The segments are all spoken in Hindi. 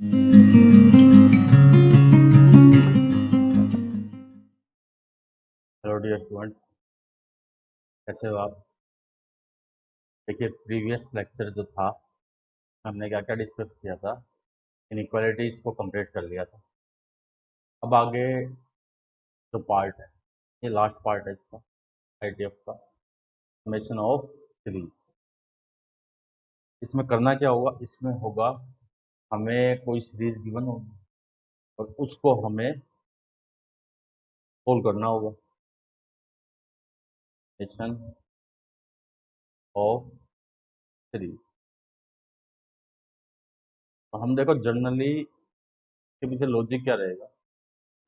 हेलो डियर स्टूडेंट्स, कैसे हो आप। देखिए, प्रीवियस लेक्चर जो था हमने क्या क्या डिस्कस किया था। इनइक्वालिटीज़ को कंप्लीट कर लिया था। अब आगे जो पार्ट है, ये लास्ट पार्ट है इसका, आईटीएफ का समेशन ऑफ सीरीज। इसमें करना क्या होगा, इसमें होगा हमें कोई सीरीज गिवन होगी और उसको हमें सोल्व करना होगा। समेशन ऑफ सीरीज, तो हम देखो जनरली के पीछे लॉजिक क्या रहेगा।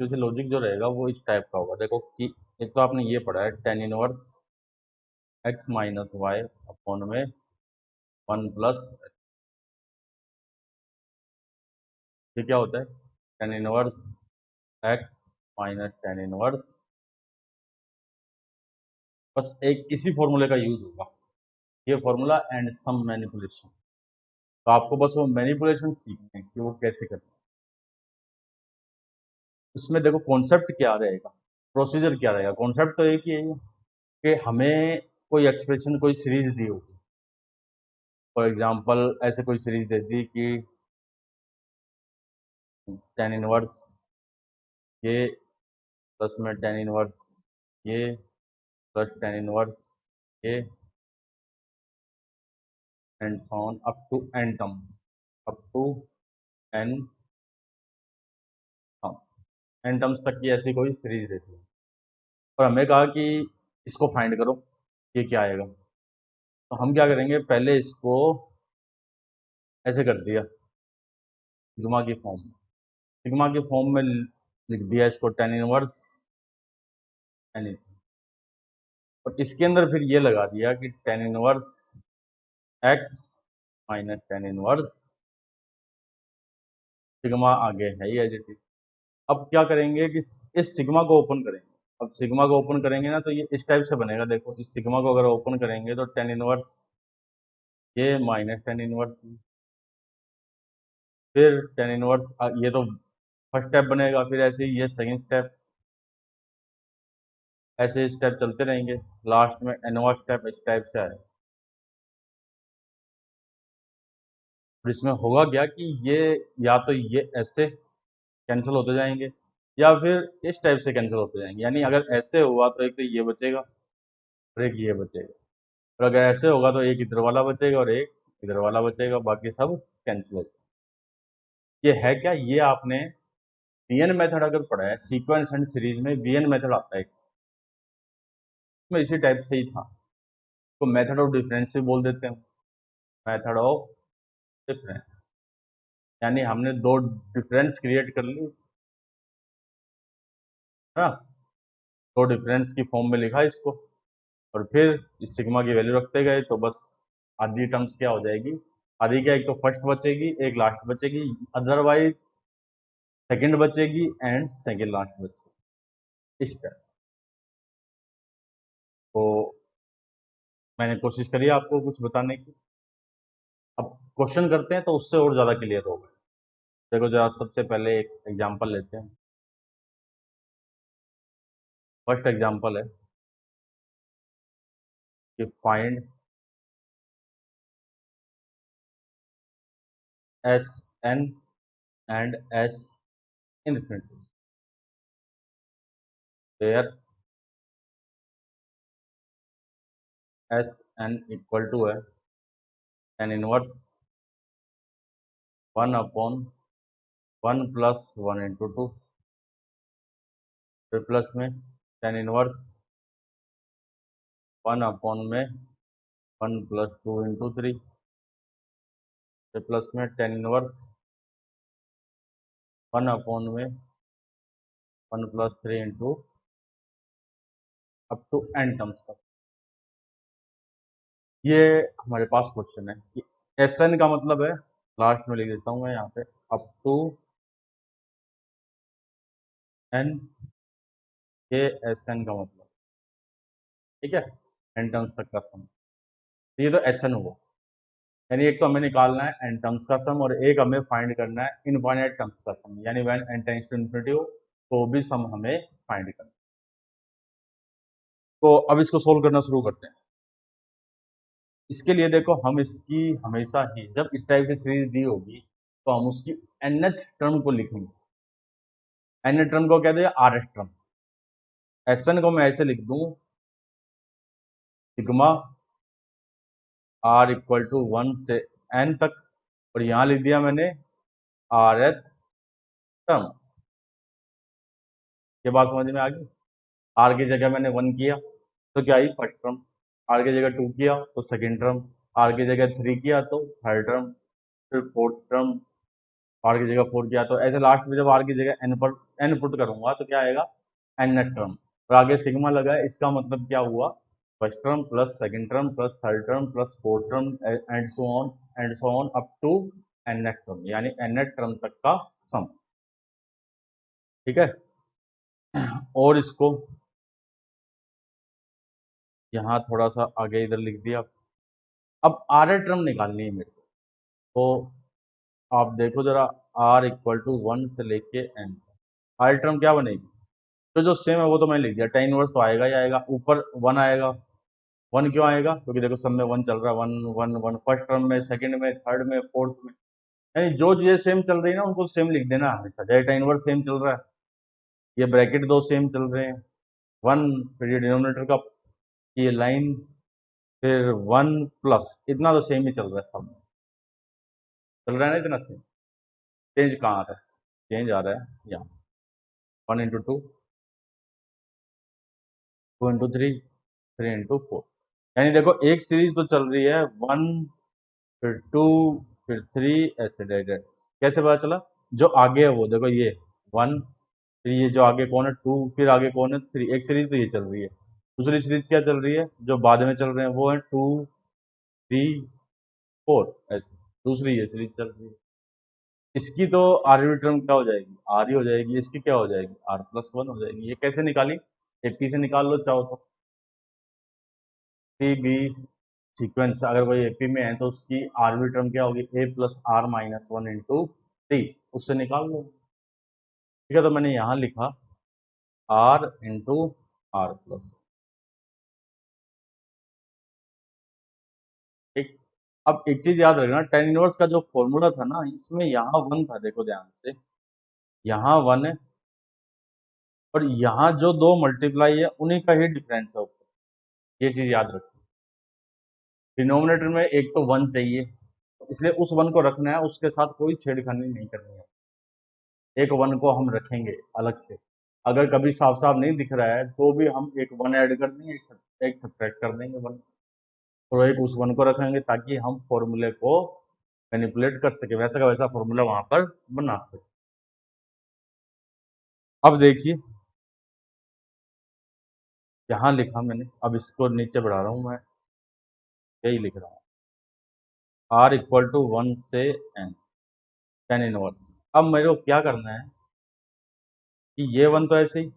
पीछे लॉजिक जो रहेगा वो इस टाइप का होगा। देखो कि एक तो आपने ये पढ़ा है tan inverse x minus y upon में 1 प्लस, ये क्या होता है tan inverse x minus tan inverse. बस एक इसी फॉर्मूले का यूज होगा, ये फॉर्मूला एंड सम मैनिपुलेशन। तो आपको बस वो मैनिपुलेशन सीखने हैं कि वो कैसे करते हैं। इसमें देखो कॉन्सेप्ट क्या रहेगा, प्रोसीजर क्या रहेगा। कॉन्सेप्ट तो एक ही है कि हमें कोई एक्सप्रेशन, कोई सीरीज दी होगी। फॉर एग्जांपल ऐसे कोई सीरीज दे दी कि tan इनवर्स ये प्लस में tan इनवर्स ये प्लस tan इनवर्स ये and so on up to n terms, up to n terms, n terms तक की ऐसी कोई सीरीज देती है और हमें कहा कि इसको फाइंड करो, ये क्या आएगा। तो हम क्या करेंगे, पहले इसको ऐसे कर दिया सिग्मा की फॉर्म में, सिग्मा की फॉर्म में लिख दिया इसको tan इनवर्स एन, और इसके अंदर फिर ये लगा दिया कि tan inverse x minus tan inverse sigma आगे है ये एज इट इज। अब क्या करेंगे कि इस सिग्मा को ओपन करेंगे। अब सिग्मा को ओपन करेंगे ना तो ये इस टाइप से बनेगा। देखो इस सिग्मा को अगर ओपन करेंगे तो tan इनवर्स ये माइनस tan इनवर्स, फिर tan इनवर्स ये तो फर्स्ट स्टेप बनेगा, फिर ऐसे ही ये सेकंड स्टेप, ऐसे स्टेप चलते रहेंगे, लास्ट में nवां स्टेप इस टाइप से आएगा। और इसमें होगा क्या कि ये या तो ये ऐसे कैंसिल होते जाएंगे या फिर इस टाइप से कैंसिल होते जाएंगे। यानी अगर ऐसे हुआ तो एक तो ये बचेगा और एक ये बचेगा, और अगर ऐसे होगा तो एक इधर वाला बचेगा और एक इधर वाला बचेगा, बाकी सब कैंसिल हो जाएगा। ये है क्या, ये आपने वीएन मेथड अगर पढ़ा है, सीक्वेंस एंड सीरीज में वीएन मेथड आता है, इसमें इसी टाइप से ही था। तो मेथड ऑफ डिफरेंस भी बोल देते हैं, मेथड ऑफ डिफरेंस। यानी हमने दो डिफरेंस क्रिएट कर ली है ना, दो डिफरेंस की फॉर्म में लिखा इसको, और फिर इस सिग्मा की वैल्यू रखते गए तो बस आधी टर्म्स क्या हो जाएगी, आधी क्या, एक तो फर्स्ट बचेगी एक लास्ट बचेगी, अदरवाइज सेकंड बचेगी एंड सेकंड लास्ट बचेगी, इस तरह। तो मैंने कोशिश करी आपको कुछ बताने की। अब क्वेश्चन करते हैं तो उससे और ज़्यादा क्लियर होगा। देखो जरा सबसे पहले एक एग्जांपल लेते हैं। फर्स्ट एग्जांपल है कि find S N and S infinity where S N equal to है tan inverse 1 upon 1 plus 1 into 2, फिर प्लस में tan इनवर्स 1 अपॉन में 1 प्लस 2 इंटू 3, फिर प्लस में tan इनवर्स 1 अपॉन में 1 plus 3 into up to n terms तक। ये हमारे पास क्वेश्चन है कि एस एन का मतलब है, लास्ट में लिख देता हूँ मैं यहाँ पे, अप टू एन, ये एस एन का मतलब, ठीक है, एन टर्म्स तक का सम। ये तो एस एन हुआ। यानी एक तो हमें निकालना है n टर्म्स का सम और एक हमें फाइंड करना है इनफाइनाइट टर्म्स का सम, यानी when n tends to infinity हो तो भी सम हमें फाइंड करना है। तो अब इसको सोल्व करना शुरू करते हैं। इसके लिए देखो, हम इसकी हमेशा ही जब इस टाइप से सीरीज दी होगी तो हम उसकी nth टर्म को लिखेंगे। nth टर्म को क्या दिया, rth टर्म। Sn को मैं ऐसे लिख दूं, सिग्मा r इक्वल टू 1 से n तक, और यहां लिख दिया मैंने rth टर्म। ये बात समझ में आ गई। r की जगह मैंने 1 किया तो क्या आई, फर्स्ट टर्म। r की जगह 2 किया तो सेकंड टर्म। r की जगह 3 किया तो थर्ड टर्म। फिर फोर्थ टर्म। r की जगह 4 किया तो ऐसे लास्ट में जब r की जगह n पुट करूंगा तो क्या आएगा, nth टर्म। और आगे सिग्मा लगा है, इसका मतलब क्या हुआ, first term plus second term plus third term plus fourth term and so on up to nth term, यानी nth टर्म तक का सम। ठीक है, और इसको यहाँ थोड़ा सा आगे इधर लिख दिया। अब आर टर्म निकालनी है मेरे को, तो आप देखो जरा, r इक्वल टू 1 से लेके n, आर टर्म क्या बनेगी, तो जो सेम है वो तो मैंने लिख दिया, tan इनवर्स तो आएगा ही आएगा, ऊपर 1 आएगा। 1 क्यों आएगा, क्योंकि देखो सब में 1 चल रहा है, 1 1 1, फर्स्ट टर्म में, सेकंड में, थर्ड में, फोर्थ में, यानी जो चीजें सेम चल रही है ना उनको सेम लिख देना हमेशा। जैसे tan इनवर्स सेम चल रहा है, ये ब्रैकेट दो सेम चल रहे हैं, 1, फिर ये डिनोमिनेटर का ये लाइन, फिर 1 प्लस, इतना तो सेम ही चल रहा है, सब चल रहा है ना इतना सेम। चेंज कहाँ आ रहा है, चेंज आ रहा है यहाँ, 1 इंटू 2, 2 इंटू 3, 3 इंटू 4। यानी देखो एक सीरीज तो चल रही है 1, फिर 2, फिर 3, ऐसे डायरेक्ट। कैसे पता चला, जो आगे है वो देखो, ये 1, फिर ये जो आगे कौन है 2, फिर आगे कौन है 3, एक सीरीज तो ये चल रही है। दूसरी सीरीज क्या चल रही है, जो बाद में चल रहे हैं वो है 2, 3, 4, ऐसे दूसरी ये सीरीज चल रही है। इसकी तो आरवी टर्म क्या हो जाएगी, आर ही हो जाएगी, इसकी क्या हो जाएगी, r प्लस 1 हो जाएगी। ये कैसे निकाली, एपी से निकाल लो चाहो तो। सी बी सीक्वेंस अगर कोई एपी में है तो उसकी आरवी टर्म क्या होगी, a plus r minus 1 into t, उससे निकाल लो। ठीक है, तो मैंने यहां लिखा r इंटू आर प्लस। ठीक, अब एक चीज याद रखना, tan इनवर्स का जो फॉर्मूला था ना, इसमें यहाँ 1 था, देखो ध्यान से, यहाँ 1 है और यहाँ जो दो मल्टीप्लाई है उन्हीं का ही डिफरेंस है ऊपर, ये चीज याद रखना। डिनोमिनेटर में एक तो 1 चाहिए, इसलिए उस 1 को रखना है, उसके साथ कोई छेड़खानी नहीं करनी है। एक 1 को हम रखेंगे अलग से, अगर कभी साफ साफ नहीं दिख रहा है तो भी हम एक 1 ऐड कर देंगे, एक सब्ट्रैक्ट कर देंगे 1, और एक उस 1 को रखेंगे ताकि हम फॉर्मूले को मैनिपुलेट कर सके, वैसा का वैसा फॉर्मूला वहां पर बना सके। अब देखिए यहाँ लिखा मैंने, अब इसको नीचे बढ़ा रहा हूं मैं, यही लिख रहा हूँ, r इक्वल टू 1 से n, tan इनवर्स। अब मेरे को क्या करना है कि ये 1 तो ऐसे ही,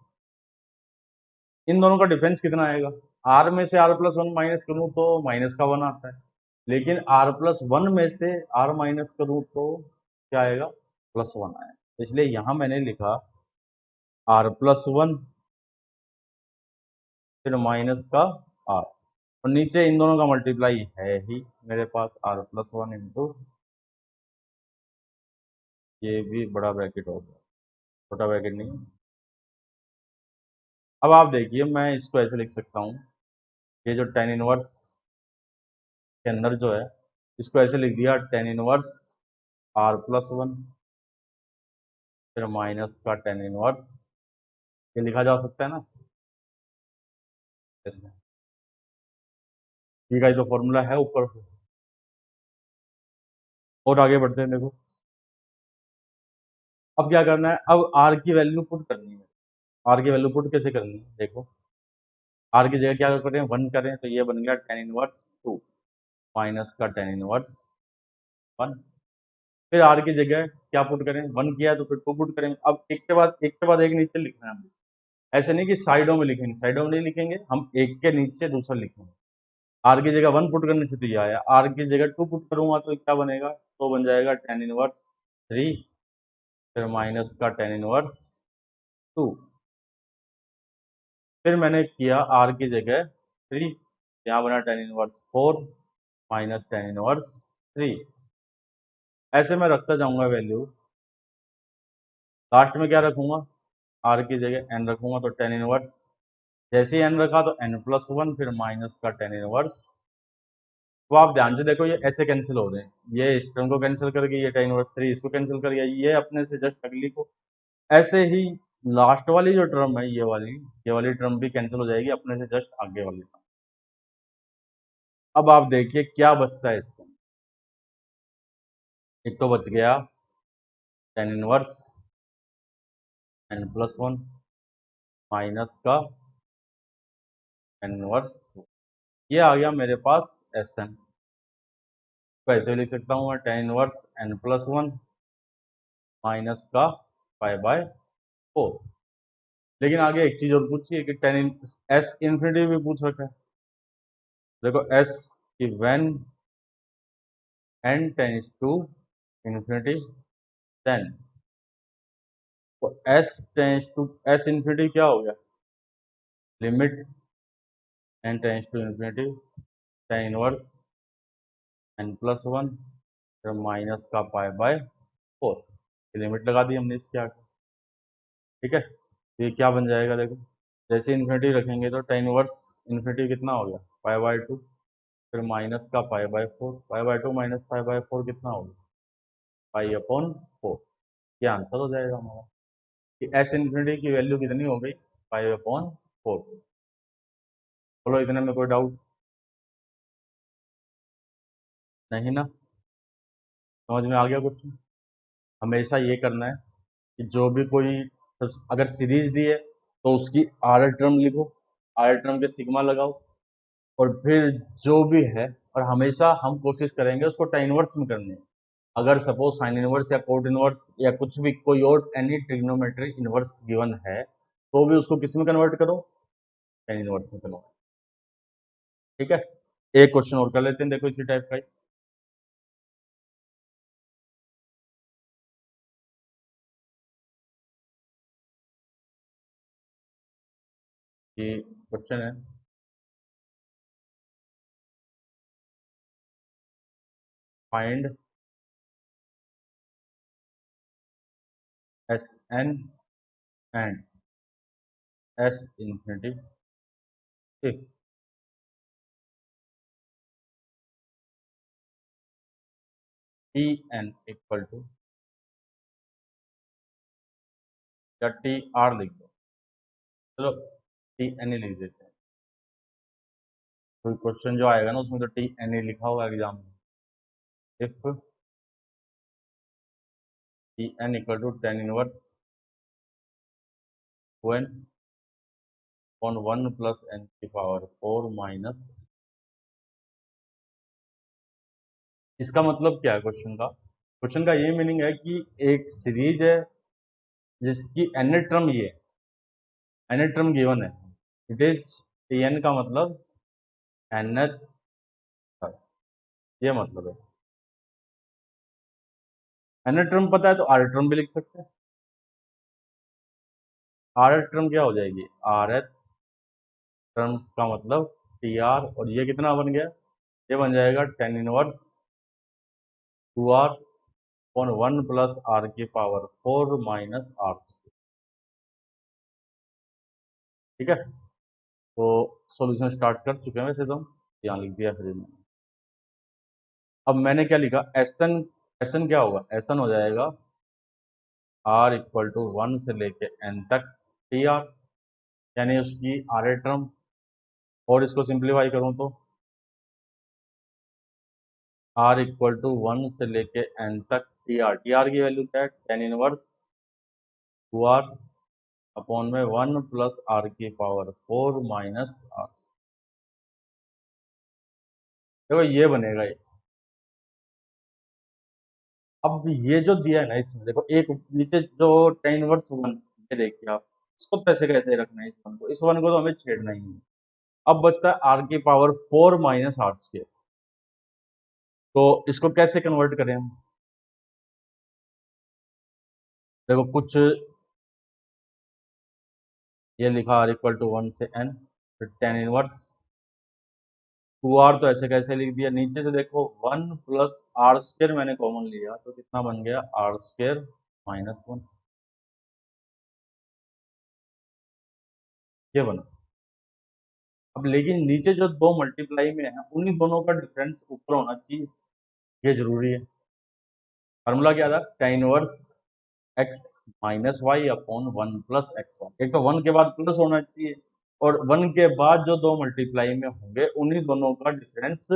इन दोनों का डिफरेंस कितना आएगा, r में से r प्लस 1 माइनस करूँ तो माइनस का 1 आता है, लेकिन r प्लस 1 में से r माइनस करूँ तो क्या आएगा, प्लस 1 आएगा। इसलिए यहां मैंने लिखा r प्लस 1, फिर माइनस का r, और नीचे इन दोनों का मल्टीप्लाई है ही मेरे पास, r प्लस 1 इंटू, ये भी बड़ा ब्रैकेट हो गया, छोटा ब्रैकेट नहीं। अब आप देखिए, मैं इसको ऐसे लिख सकता हूँ, ये जो tan इनवर्स के अंदर जो है, इसको ऐसे लिख दिया, tan इनवर्स r प्लस 1, फिर माइनस का tan इनवर्स, ये लिखा जा सकता है ना ऐसे, ये का जो फॉर्मूला है ऊपर। और आगे बढ़ते हैं, देखो अब क्या करना है, अब r की वैल्यू पुट करनी है। r की वैल्यू पुट कैसे करनी है, देखो r की जगह क्या करें, 1 करें, तो ये बन गया tan इनवर्स 2 माइनस का tan इनवर्स 1। फिर r की जगह क्या पुट करें, 1 किया तो फिर 2 पुट करेंगे। अब एक के बाद एक नीचे लिखना है हमें, ऐसे नहीं कि साइडों में लिखेंगे, साइडों में नहीं लिखेंगे हम, एक के नीचे दूसरा लिखेंगे। आर की जगह 1 पुट करने से तो ये आया, आर की जगह 2 पुट करूंगा तो क्या बनेगा, तो बन जाएगा tan इनवर्स 3 फिर माइनस का tan इनवर्स 2। फिर मैंने किया आर की जगह 3, यहाँ बना tan inverse 4 minus tan inverse 3। ऐसे मैं रखता जाऊंगा वैल्यू, लास्ट में क्या रखूंगा, आर की जगह n रखूंगा तो tan इनवर्स, जैसे ही n रखा तो n+1 फिर माइनस का tan इनवर्स। तो आप ध्यान से देखो ये ऐसे कैंसिल हो रहे हैं, ये इस टर्म को कैंसिल कर गया, ये tan इनवर्स 3 इसको कैंसिल कर गया, ये अपने से जस्ट अगली को। ऐसे ही लास्ट वाली जो टर्म है ये वाली टर्म भी कैंसिल हो जाएगी अपने से जस्ट आगे वाली टर्म। अब आप देखिए क्या बचता है इसका, एक तो बच गया tan इनवर्स n+1 माइनस का tan इनवर्स, ये आ गया मेरे पास Sn। तो ऐसे लिख सकता हूँ मैं tan इनवर्स n+1 माइनस का π/4। लेकिन आगे एक चीज और पूछी है कि S इन्फिनिटी भी पूछ रखा है। देखो S की when n tends to infinity then, तो S इन्फिनिटी क्या हो गया, limit n tends to infinity tan inverse n+1 फिर माइनस का π/4, लिमिट लगा दी हमने इसके आगे। ठीक है, तो ये क्या बन जाएगा देखो, जैसे इन्फिनिटी रखेंगे तो tan इनवर्स इन्फिनिटी कितना हो गया π/2 फिर माइनस का π/4, π/2 माइनस π/4 कितना हो गया π/4। ये आंसर हो जाएगा हमारा कि S इन्फिनिटी की वैल्यू कितनी हो गई π/4। बोलो इतने में कोई डाउट नहीं ना, समझ में आ गया क्वेश्चन। हमेशा ये करना है कि जो भी कोई अगर सीरीज दी है तो उसकी आर टर्म लिखो, आर टर्म के सिग्मा लगाओ, और फिर जो भी है, और हमेशा हम कोशिश करेंगे उसको tan इनवर्स में करने। अगर सपोज साइन इनवर्स या कोट इनवर्स या कुछ भी कोई और एनी ट्रिग्नोमेट्री इनवर्स गिवन है तो भी उसको किस में कन्वर्ट करो, tan इनवर्स में कन्वर्ट। ठीक है, एक क्वेश्चन और कर लेते हैं, देखो इसी टाइप का ही क्वेश्चन है, find Sn and S infinity if Tn equal to, या Tr लिख दो, चलो Tn ही लिख देते हैं, कोई क्वेश्चन जो आएगा ना उसमें तो Tn ही लिखा होगा एग्जाम में। If Tn equal to tan inverse one on 1 plus n की पावर 4 माइनस, इसका मतलब क्या है क्वेश्चन का, क्वेश्चन का ये मीनिंग है कि एक सीरीज है जिसकी n टर्म ये n टर्म गिवन है, इट इज Tn का मतलब nth, ये मतलब है n टर्म पता है तो r टर्म भी लिख सकते हैं, r टर्म क्या हो जाएगी rth टर्म का मतलब Tr, और ये कितना बन गया, ये बन जाएगा tan इनवर्स 2r और 1 प्लस r की पावर 4 माइनस r। ठीक है, तो सॉल्यूशन स्टार्ट कर चुके हैं वैसे तो हम, यहाँ लिख दिया फिर मैंने। अब मैंने क्या लिखा, एसन क्या होगा, एसन हो जाएगा r इक्वल टू 1 से लेके n तक Tr, यानी उसकी r टर्म, और इसको सिंप्लीफाई करूं तो r इक्वल टू 1 से लेके n तक Tr की वैल्यू क्या है, tan इनवर्स 2r अपॉन में 1 प्लस r की पावर 4 माइनस r। देखो ये बनेगा ये। अब ये जो दिया है ना इसमें देखो, एक नीचे जो tan इनवर्स 1, ये देखिए आप, इसको कैसे कैसे रखना है, इस वन को तो हमें छेड़ना ही है। अब बचता है आर की पावर 4 माइनस आर स्क्वायर। तो इसको कैसे कन्वर्ट करें हम? देखो कुछ ये लिखा r इक्वल टू 1 से n, फिर टेन इनवर्स 2r, तो ऐसे कैसे लिख दिया? नीचे से देखो 1 प्लस आर स्क्वायर मैंने कॉमन लिया तो कितना बन गया? आर स्क्वायर माइनस 1, ये बना। अब लेकिन नीचे जो दो मल्टीप्लाई में है उन्हीं दोनों का डिफरेंस ऊपर होना चाहिए, ये जरूरी है। फार्मूला क्या था? tan inverse x minus y upon 1 plus x y. एक तो 1 के बाद प्लस होना चाहिए, और 1 के बाद जो दो मल्टीप्लाई में होंगे उन्हीं दोनों का डिफरेंस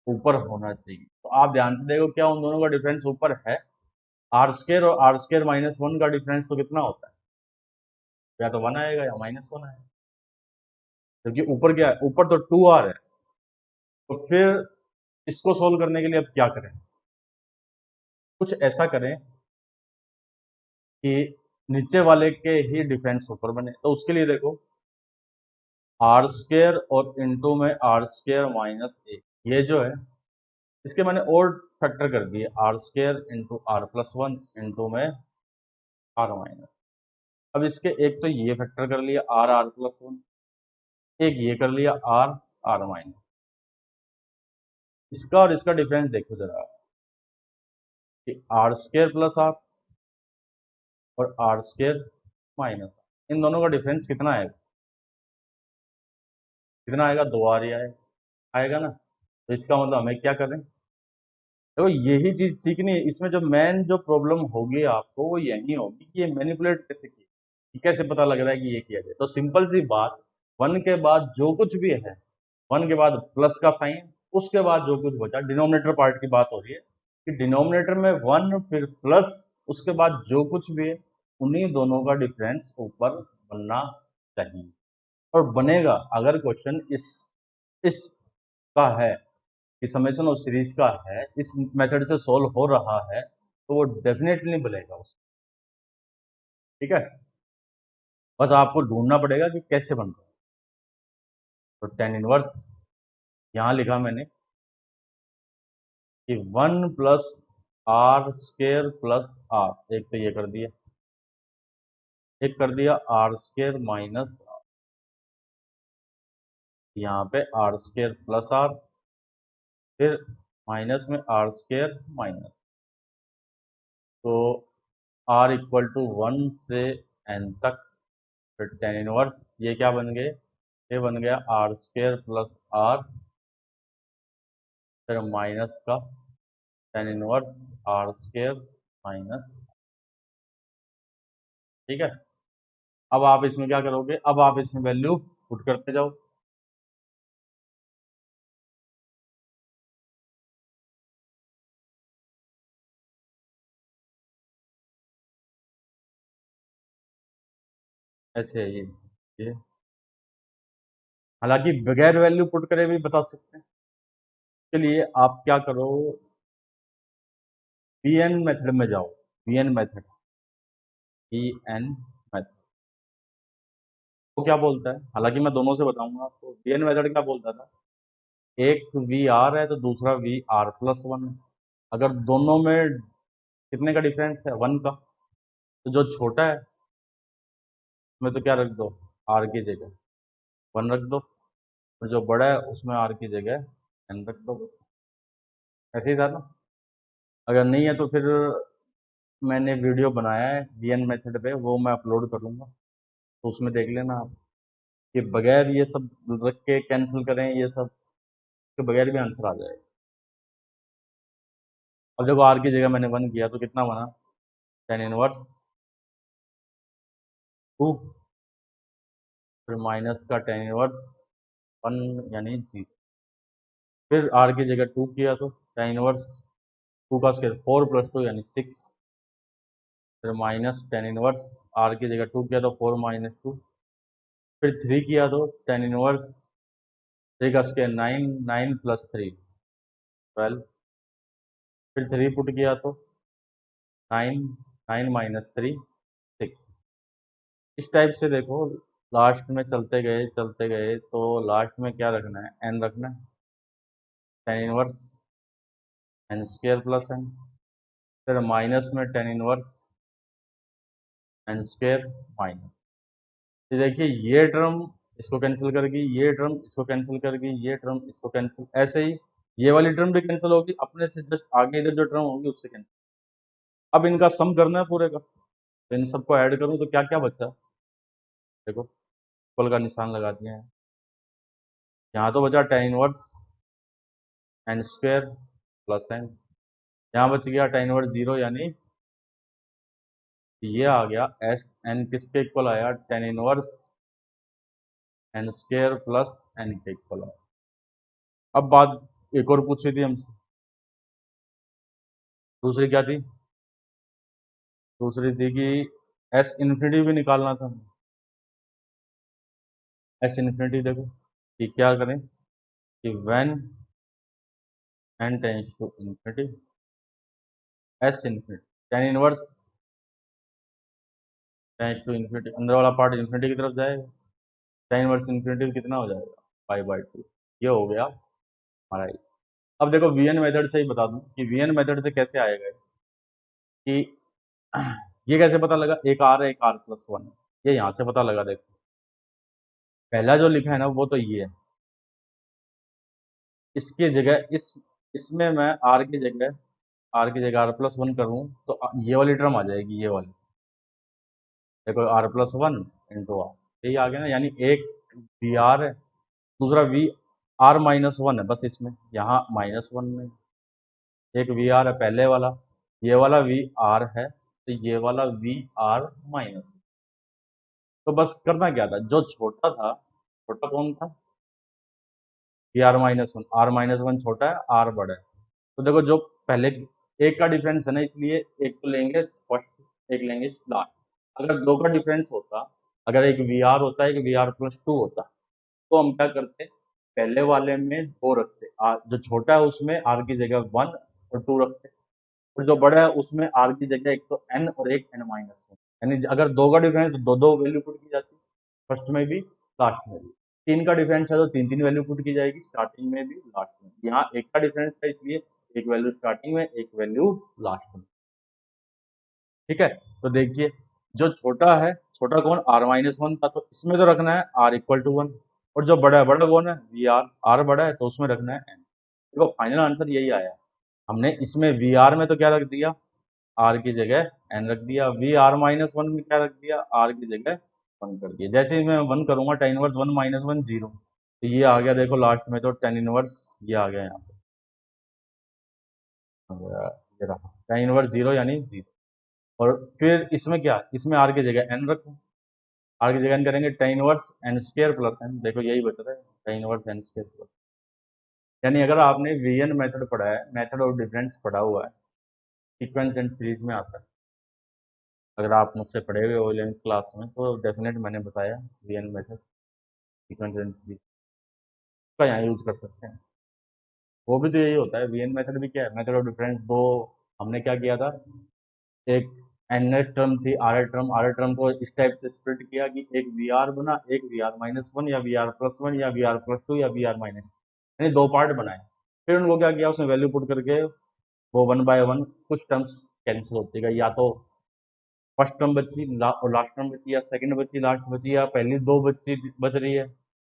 ऊपर होना चाहिए। तो आप ध्यान से देखो, क्या उन दोनों का डिफरेंस ऊपर है? आर स्क्वायर और आर स्क्वायर माइनस 1 का डिफरेंस तो कितना होता है? या तो 1 आएगा या माइनस 1 आएगा, क्योंकि ऊपर क्या है? ऊपर तो 2r है। तो फिर इसको सोल्व करने के लिए अब क्या करें? कुछ ऐसा करें कि नीचे वाले के ही डिफरेंस ऊपर बने। तो उसके लिए देखो, आर स्क्वायर और इंटू में आर स्क्वायर माइनस ए, ये जो है इसके मैंने और फैक्टर कर दिए, r square into r plus 1 into में आर माइनस। अब इसके एक तो ये फैक्टर कर लिया आर आर प्लस 1, एक ये कर लिया आर आर माइनस। इसका और इसका डिफरेंस देखो जरा, कि आर स्क्वायर प्लस आर और आर स्क्वायर माइनस, इन दोनों का डिफरेंस कितना आएगा? कितना आएगा? 2r ही आएगा, आएगा ना। तो इसका मतलब हमें क्या करें? तो यही चीज सीखनी है। इसमें जो मेन जो प्रॉब्लम होगी आपको वो यही होगी कि ये मैनिपुलेट कैसे किया, कि कैसे पता लग रहा है कि ये किया जाए। तो सिंपल सी बात, 1 के बाद जो कुछ भी है, 1 के बाद प्लस का साइन, उसके बाद जो कुछ बचा, डिनोमिनेटर पार्ट की बात हो रही है, कि डिनोमिनेटर में 1 फिर प्लस, उसके बाद जो कुछ भी है उन्हीं दोनों का डिफरेंस ऊपर बनना चाहिए। और बनेगा अगर क्वेश्चन इस का है, कि समेशन ऑफ सीरीज का है, इस मेथड से सॉल्व हो रहा है, तो वो डेफिनेटली बनेगा उस। ठीक है, बस आपको ढूंढना पड़ेगा कि कैसे बन रहा है। तो टेन इनवर्स यहां लिखा मैंने कि 1 plus r square plus r, एक तो ये कर दिया, एक कर दिया आर स्क्वेयर माइनस, यहाँ पे आर स्क्वेयर प्लस आर, फिर माइनस में आर स्क्वेयर माइनस। तो आर इक्वल टू 1 से n तक, फिर टेन इनवर्स ये क्या बन गए? ये बन गया आर स्क्वेयर प्लस आर, फिर माइनस का tan inverse r square minus. ठीक है, अब आप इसमें क्या करोगे? अब आप इसमें वैल्यू पुट करते जाओ। ऐसे है ये हालांकि बगैर वैल्यू पुट करे भी बता सकते हैं। इसके लिए आप क्या करो, bn मेथड में जाओ। bn मेथड, bn मेथड वो क्या बोलता है? हालांकि मैं दोनों से बताऊंगा आपको। bn मेथड क्या बोलता था? एक वी आर है तो दूसरा वी आर प्लस 1 है। अगर दोनों में कितने का डिफरेंस है? 1 का, तो जो छोटा है उसमें तो क्या रख दो? आर की जगह 1 रख दो, और जो बड़ा है उसमें आर की जगह n रख दो, बस। ऐसे ही था ना? अगर नहीं है तो फिर मैंने वीडियो बनाया है bn मेथड पे, वो मैं अपलोड करूंगा, तो उसमें देख लेना आप, कि बगैर ये सब रख के कैंसिल करें ये सब, के बगैर भी आंसर आ जाएगा। अब देखो आर की जगह मैंने 1 किया तो कितना बना? टेन इनवर्स 2, फिर माइनस का टेन इनवर्स 1 यानी 0, फिर आर की जगह 2 किया तो टेन इनवर्स 2 का स्क्वायर 4 प्लस 2 यानी 6, फिर माइनस टेन इनवर्स आर की जगह 2 किया तो 4 माइनस 2, फिर 3 किया तो टेन इनवर्स 3 का स्क्वायर 9, 9 प्लस 3 12, फिर 3 पुट किया तो 9, 9 माइनस 3 6। इस टाइप से देखो लास्ट में चलते गए तो लास्ट में क्या रखना है, एन रखना है, tan inverse n square plus n, फिर माइनस में tan inverse n square minus. तो देखिए ये टर्म इसको कैंसिल करेगी, ये टर्म इसको कैंसिल करेगी, ये टर्म इसको कैंसिल, ऐसे ही ये वाली टर्म भी कैंसिल होगी, अपने से जस्ट आगे इधर जो टर्म होगी उससे कैंसिल। अब इनका सम करना है पूरे का, तो इन सबको ऐड करूं तो क्या क्या बचा, देखो इक्वल का निशान लगा दिया है। यहाँ तो बचा tan inverse n square plus n, यहाँ बच गया टेन इनवर्स जीरो, यानी ये आ गया एस एन किसके इक्वल आया, tan inverse n square plus n के इक्वल आया। अब बात एक और पूछी थी हमसे, दूसरी क्या थी, दूसरी थी कि एस इन्फिनिटी भी निकालना था। एस इन्फिनिटी देखो कि क्या करें कि when n tends to infinity, S infinity tan inverse tends to infinity, अंदर वाला पार्ट इन्फिनिटी की तरफ जाएगा, टेन इनवर्स इन्फिनिटी कितना हो जाएगा, पाई बाई टू। ये हो गया हमारा ये। अब देखो वीएन मेथड से ही बता दूं कि वीएन मेथड से कैसे आएगा कि ये कैसे पता लगा, एक आर है, एक आर प्लस वन, ये यहां से पता लगा। देखो पहला जो लिखा है ना वो तो ये है, इसके जगह इसमें मैं आर की जगह आर प्लस वन करूँ तो ये वाली टर्म आ जाएगी, ये वाली देखो r plus one into r, यही आ गया ना, यानी एक वी आर है, दूसरा वी आर माइनस वन है, बस इसमें यहाँ माइनस वन में एक वी आर है पहले वाला, ये वाला वी आर है, तो ये वाला वी आर माइनस। तो बस करना क्या था, जो छोटा था, छोटा कौन था, वी आर माइनस वन छोटा है, आर बड़ा है। तो देखो जो पहले एक का डिफरेंस है ना, इसलिए एक तो लेंगे फर्स्ट, एक लेंगे लास्ट। अगर दो का डिफरेंस होता, अगर एक वी आर होता है, एक वी आर प्लस टू होता, तो हम क्या करते, पहले वाले में दो रखते, जो छोटा है उसमें आर की जगह वन और टू रखते, और जो बड़ा है उसमें आर की जगह एक तो एन और एक एन माइनस वन, यानी अगर दो का डिफरेंस तो दो दो वैल्यू पुट की जाती, फर्स्ट में भी लास्ट में भी। तीन का डिफरेंस है तो तीन तीन वैल्यू पुट की जाएगी, स्टार्टिंग में भी लास्ट में। यहाँ एक का डिफरेंस है इसलिए एक वैल्यू स्टार्टिंग में, एक वैल्यू लास्ट में। ठीक है, तो देखिए जो छोटा है, छोटा कौन, आर माइनस वन था, तो इसमें तो रखना है आर इक्वल टू वन, और जो बड़ा है, बड़ा कौन है, वी आर, आर बड़ा है तो उसमें रखना है एन। देखो फाइनल आंसर यही आया, हमने इसमें वी आर में तो क्या रख दिया, आर की जगह एन रख दिया, वी आर माइनस वन में क्या रख दिया, आर की जगह वन कर दिया। जैसे ही मैं वन करूंगा, tan inverse one minus one zero, तो ये आ गया, देखो लास्ट में तो टेन इनवर्स ये आ गया, यहाँ पे ये रहा टेन इनवर्स जीरो यानी जीरो। और फिर इसमें क्या, इसमें आर की जगह एन रखो, आर की जगह एन करेंगे, tan inverse n square plus n, देखो यही बच रहा है, tan inverse n square plus. यानी अगर आपने वीएन मेथड पढ़ा है, मेथड ऑफ डिफरेंस पढ़ा हुआ है, सीक्वेंस एंड सीरीज में आता है, अगर आप मुझसे पढ़े हुए हो 11th क्लास में तो डेफिनेट मैंने बताया VN method sequence and series का यहाँ यूज कर सकते हैं। वो भी तो यही होता है, वीएन मेथड भी क्या है, मेथड ऑफ डिफरेंस। दो हमने क्या किया था, एक एन टर्म थी, आर टर्म को इस टाइप से स्प्लिट किया कि एक वी आर बना, एक वी आर माइनस वन, या वी आर प्लस वन, या वी आर प्लस टू, या वी आर माइनस, यानी दो पार्ट बनाए। फिर उनको क्या किया, उसमें वैल्यू पुट करके वो वन बाय वन कुछ टर्म्स कैंसिल होती गई, या तो फर्स्ट टर्म बची और लास्ट टर्म बची, या सेकंड बची लास्ट बची, या पहली दो बची बच रही है,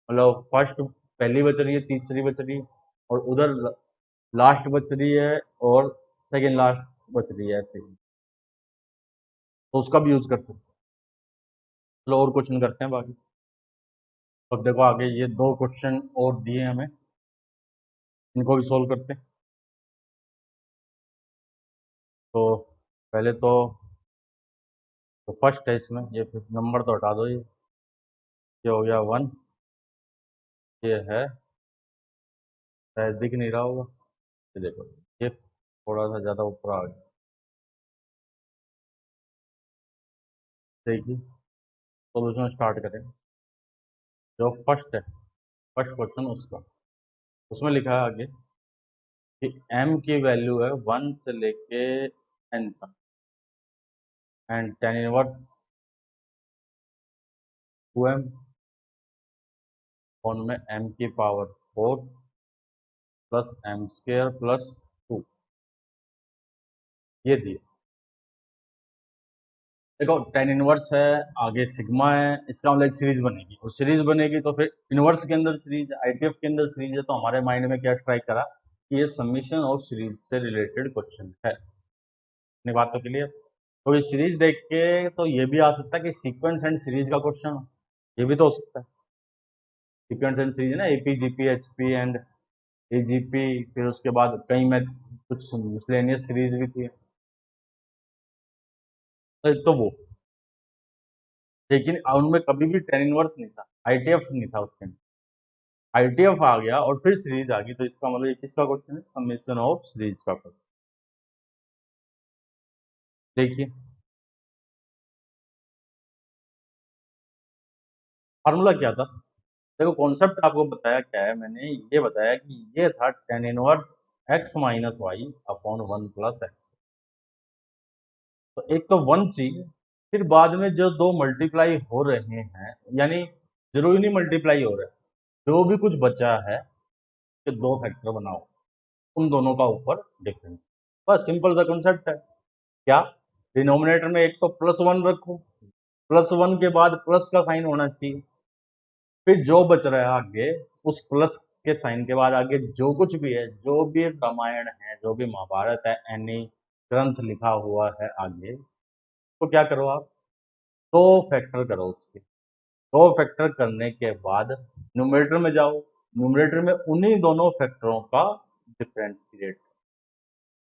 मतलब फर्स्ट पहली बच रही है, तीसरी बच रही है, और उधर लास्ट बच रही है और सेकंड लास्ट बच रही है, ऐसे ही। तो उसका भी यूज कर सकते हैं। चलो और क्वेश्चन करते हैं बाकी। अब देखो आगे ये दो क्वेश्चन और दिए हमें, इनको भी सोल्व करते हैं। तो पहले तो फर्स्ट है इसमें, ये नंबर तो हटा दो, ये हो गया वन, ये है, शायद दिख नहीं रहा होगा, ये देखो, ये थोड़ा सा ज्यादा ऊपर आ गया, देखिए सोल्यूशन स्टार्ट करें। जो फर्स्ट है, फर्स्ट क्वेश्चन उसका, उसमें लिखा है आगे कि m की वैल्यू है वन से लेके n तक, and tan inverse 2m upon में m की power 4 plus m square plus 2 ये दिए। देखो tan इनवर्स है, आगे सिग्मा है, इसका मतलब एक सीरीज बनेगी और सीरीज बनेगी तो फिर इनवर्स के अंदर सीरीज, आईटीएफ के अंदर सीरीज है, तो हमारे माइंड में क्या स्ट्राइक करा कि ये समीशन ऑफ सीरीज से रिलेटेड क्वेश्चन है। अपनी बात तो क्लियर। तो ये सीरीज देख के तो ये भी आ सकता है कि सीक्वेंस एंड सीरीज का क्वेश्चन, ये भी तो हो सकता है। सीक्वेंस एंड सीरीज है ना, AP GP HP and AGP, फिर उसके बाद कई में कुछ मिसलेनियस सीरीज भी थी, तो वो, लेकिन उनमें कभी भी टेन इनवर्स नहीं था, आईटीएफ नहीं था उसके अंदर। आईटीएफ आ गया और फिर सीरीज आ गई, तो इसका मतलब ये किसका क्वेश्चन है, समेशन ऑफ सीरीज का क्वेश्चन। देखिए फार्मूला क्या था, देखो कॉन्सेप्ट आपको बताया क्या है, मैंने ये बताया कि ये था tan inverse x minus y upon 1 plus x. तो एक तो वन चाहिए, फिर बाद में जो दो मल्टीप्लाई हो रहे हैं, यानी जरूरी नहीं मल्टीप्लाई हो रहा है, जो भी कुछ बचा है कि दो फैक्टर बनाओ, उन दोनों का ऊपर डिफरेंस। बस सिंपल सा कॉन्सेप्ट है। क्या, डिनोमिनेटर में एक तो +1 रखो, +1 के बाद प्लस का साइन होना चाहिए, फिर जो बच रहा है आगे, उस प्लस के साइन के बाद आगे जो कुछ भी है, जो भी रामायण है, जो भी महाभारत है, एनी ग्रंथ लिखा हुआ है आगे, तो क्या करो आप, दो फैक्टर करो उसके। दो फैक्टर करने के बाद न्यूमरेटर में जाओ, न्यूमरेटर में उन्हीं दोनों फैक्टरों का डिफरेंस क्रिएट,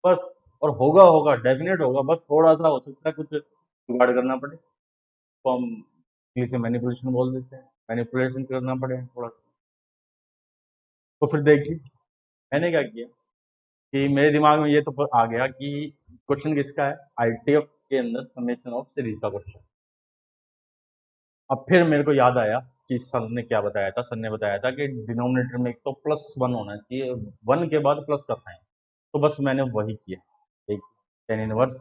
बस। और होगा होगा डेफिनेट होगा, बस थोड़ा सा हो सकता है कुछ जुगाड़ करना पड़े, तो हम इंग्लिश में मैनिपुलेशन बोल देते हैं, मैनिपुलेशन करना पड़े थोड़ा। तो फिर देखिए मैंने क्या किया कि मेरे दिमाग में ये तो आ गया कि क्वेश्चन किसका है, आईटीएफ के अंदर समेशन ऑफ सीरीज का क्वेश्चन। अब फिर मेरे को याद आया कि सर ने क्या बताया था, सर ने बताया था कि डिनोमिनेटर में एक तो +1 होना चाहिए, 1 के बाद प्लस का साइन, तो बस मैंने वही किया। देखिए टेन इनवर्स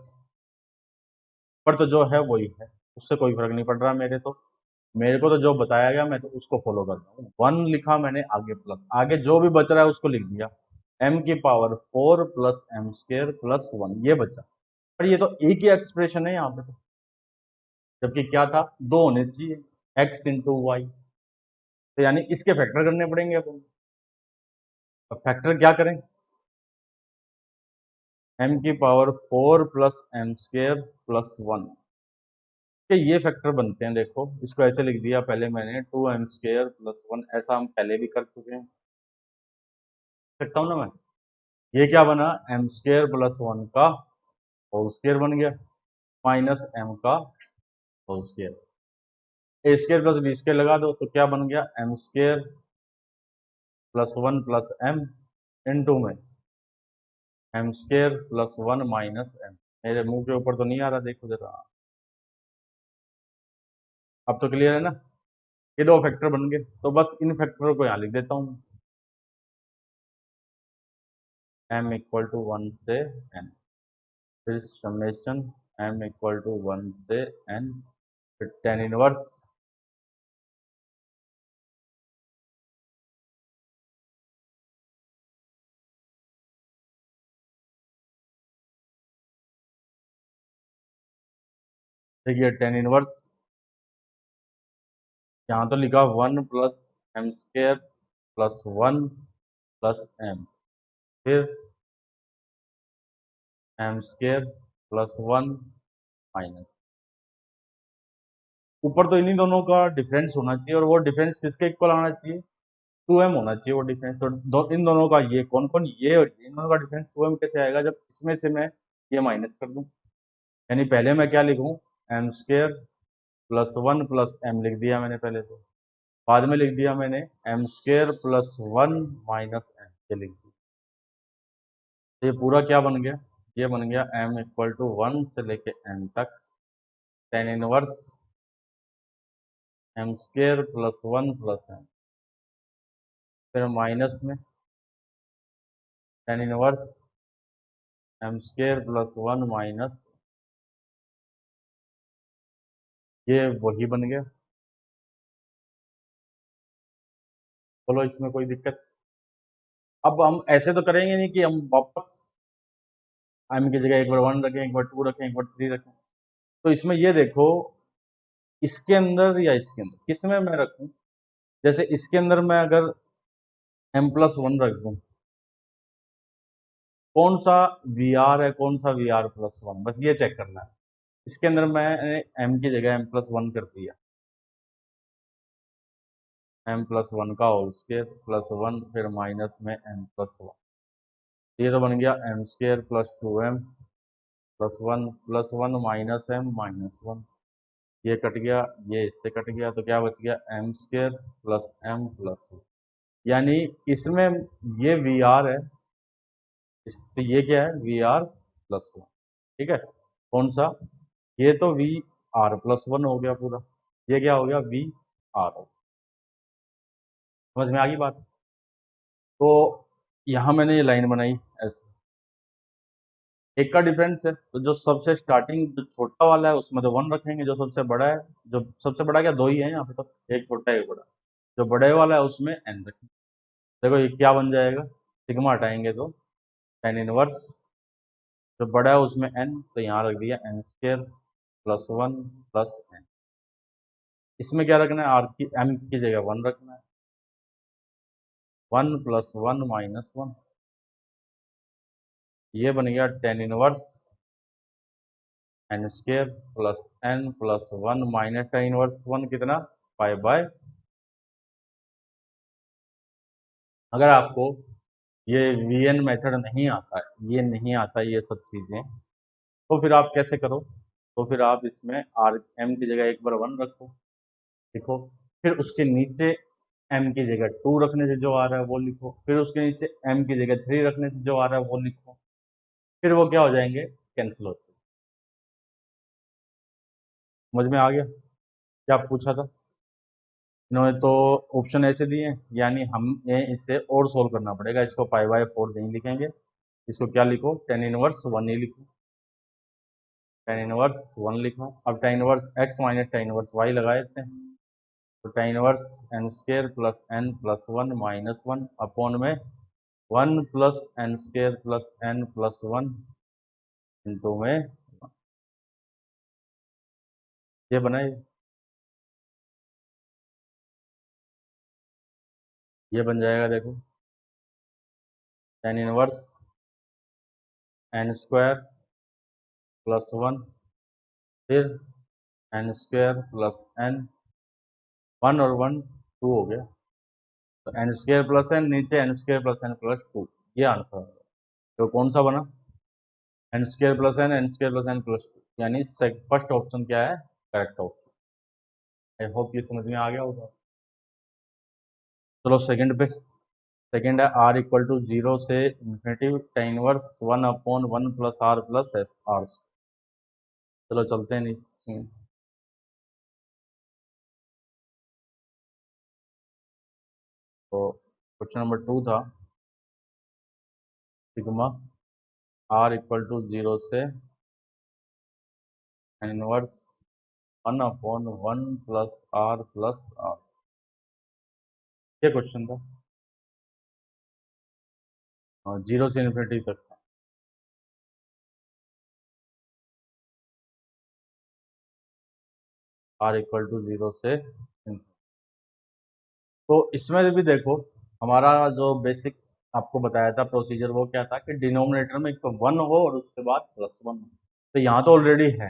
पर तो जो है वही है, उससे कोई फर्क नहीं पड़ रहा मेरे तो, मेरे को तो जो बताया गया मैं तो उसको फॉलो कर रहा हूँ। 1 लिखा मैंने, आगे प्लस, आगे जो भी बच रहा है उसको लिख दिया, m की power 4 plus m square plus 1 ये बचा। पर ये तो एक ही एक्सप्रेशन है यहाँ पे तो, जबकि क्या था, दो होने चाहिए, x इंटू वाई, तो यानी इसके फैक्टर करने पड़ेंगे अपन। अब फैक्टर क्या करें, m की power 4 plus m square plus 1 के ये फैक्टर बनते हैं। देखो इसको ऐसे लिख दिया पहले मैंने, 2m स्क्वायर प्लस 1, ऐसा हम पहले भी कर चुके हैं, सकता हूँ ना मैं। ये क्या बना, m स्क्वायर प्लस 1 का होल स्क्वायर बन गया, माइनस m का होल स्क्वायर, ए स्क्वायर प्लस बी स्क्वायर लगा दो तो क्या बन गया, m square plus 1 plus m into में m square plus 1 minus m। मेरे मुंह के ऊपर तो नहीं आ रहा, देखो जरा, अब तो क्लियर है ना। ये दो फैक्टर बन गए, तो बस इन फैक्टरों को यहाँ लिख देता हूँ, m इक्वल टू 1 से n, फिर समेशन m इक्वल टू 1 से n, फिर टेन इनवर्स देखिए टेन इनवर्स यहाँ तो लिखा 1 plus m square plus 1 plus m, फिर m स्क्वायर प्लस 1 माइनस, ऊपर तो इन्हीं दोनों का डिफरेंस होना चाहिए, और वो डिफरेंस किसके इक्वल आना चाहिए, 2m होना चाहिए वो डिफरेंस। तो इन दोनों का, ये कौन कौन, ये और इन दोनों का डिफरेंस 2m कैसे आएगा, जब इसमें से मैं ये माइनस कर दूं। यानी पहले मैं क्या लिखूं, m square plus 1 plus m लिख दिया मैंने पहले, तो बाद में लिख दिया मैंने m square plus 1 minus m, ये लिख दिया। तो ये पूरा क्या बन गया, ये बन गया m इक्वल टू 1 से लेके n तक tan inverse m square plus 1 plus m, फिर माइनस में tan inverse m square plus 1 minus, ये वही बन गया। बोलो इसमें कोई दिक्कत? अब हम ऐसे तो करेंगे नहीं कि हम वापस m की जगह एक बार 1 रखें, एक बार 2 रखें, एक बार 3 रखें। तो इसमें ये देखो, इसके अंदर या इसके अंदर किसमें मैं रखूं? जैसे इसके अंदर मैं अगर m+1 रख दूं, कौन सा VR है, कौन सा VR+1, बस ये चेक करना है। इसके अंदर मैंने m की जगह m+1 कर दिया, m+1 का होल स्क्वायर +1, फिर माइनस में m+1, ये तो बन गया m² + 2m +1 माइनस m -1, ये कट गया, ये इससे कट गया, तो क्या बच गया m² + m+1। यानी इसमें ये VR है, तो ये क्या है VR+1, ठीक है। कौन सा? ये तो VR+1 हो गया पूरा, ये क्या हो गया VR। समझ में आ गई बात? तो यहां मैंने ये लाइन बनाई ऐसे, एक का डिफरेंस है, तो जो सबसे स्टार्टिंग जो छोटा वाला है उसमें तो 1 रखेंगे, जो सबसे बड़ा है, जो सबसे बड़ा क्या, दो ही है यहाँ पे, तो एक छोटा एक बड़ा, जो बड़े वाला है उसमें n रखेंगे। देखो ये क्या बन जाएगा, सिग्मा हटाएंगे तो tan इनवर्स, जो बड़ा है उसमें n, तो यहाँ रख दिया m² + 1 + n। इसमें क्या रखना है, r की m की जगह 1 रखना है, 1 + 1 - 1, ये बन गया tan inverse n² + n + 1 minus tan inverse 1 कितना, π/। अगर आपको ये VN मेथड नहीं आता, ये नहीं आता ये सब चीज़ें, तो फिर आप कैसे करो, तो फिर आप इसमें m की जगह एक बार 1 रखो, लिखो, फिर उसके नीचे m की जगह 2 रखने से जो आ रहा है वो लिखो, फिर उसके नीचे m की जगह 3 रखने से जो आ रहा है वो लिखो, फिर वो क्या हो जाएंगे, कैंसिल होते। समझ में आ गया क्या पूछा था? इन्होंने तो ऑप्शन ऐसे दिए हैं, यानी हमें इसे और सोल्व करना पड़ेगा, इसको π/4 नहीं लिखेंगे, इसको क्या लिखो, tan इनवर्स 1 ही लिखो, tan इनवर्स 1 लिखो। अब tan inverse x minus tan inverse y लगा देते हैं, तो tan inverse n² + n + 1 - 1 upon में 1 + n² + n + 1 इंटू में, ये बनाए, ये बन जाएगा, देखो tan इनवर्स n² + 1, फिर n² + n, 1 और 1 2 हो गया, तो n² + n नीचे n² + n + 2, ये आंसर है। तो कौन सा बना, n² + n n² + n + 2, यानी फर्स्ट ऑप्शन क्या है, करेक्ट ऑप्शन। आई होप ये समझ में आ गया होगा। चलो सेकंड पे, सेकंड है r = 0 से infinity tan inverse 1/1 + r + s r। चलो चलते हैं नीचे। तो क्वेश्चन नंबर 2 था, सिग्मा r = 0 से tan इनवर्स 1/1 + r + r, ये क्वेश्चन था, 0 से इन्फिनिटी तक था। r = 0 से infinity। तो इसमें भी देखो, हमारा जो बेसिक आपको बताया था प्रोसीजर, वो क्या था कि डिनोमिनेटर में एक तो 1 हो और उसके बाद +1 हो, तो यहाँ तो ऑलरेडी है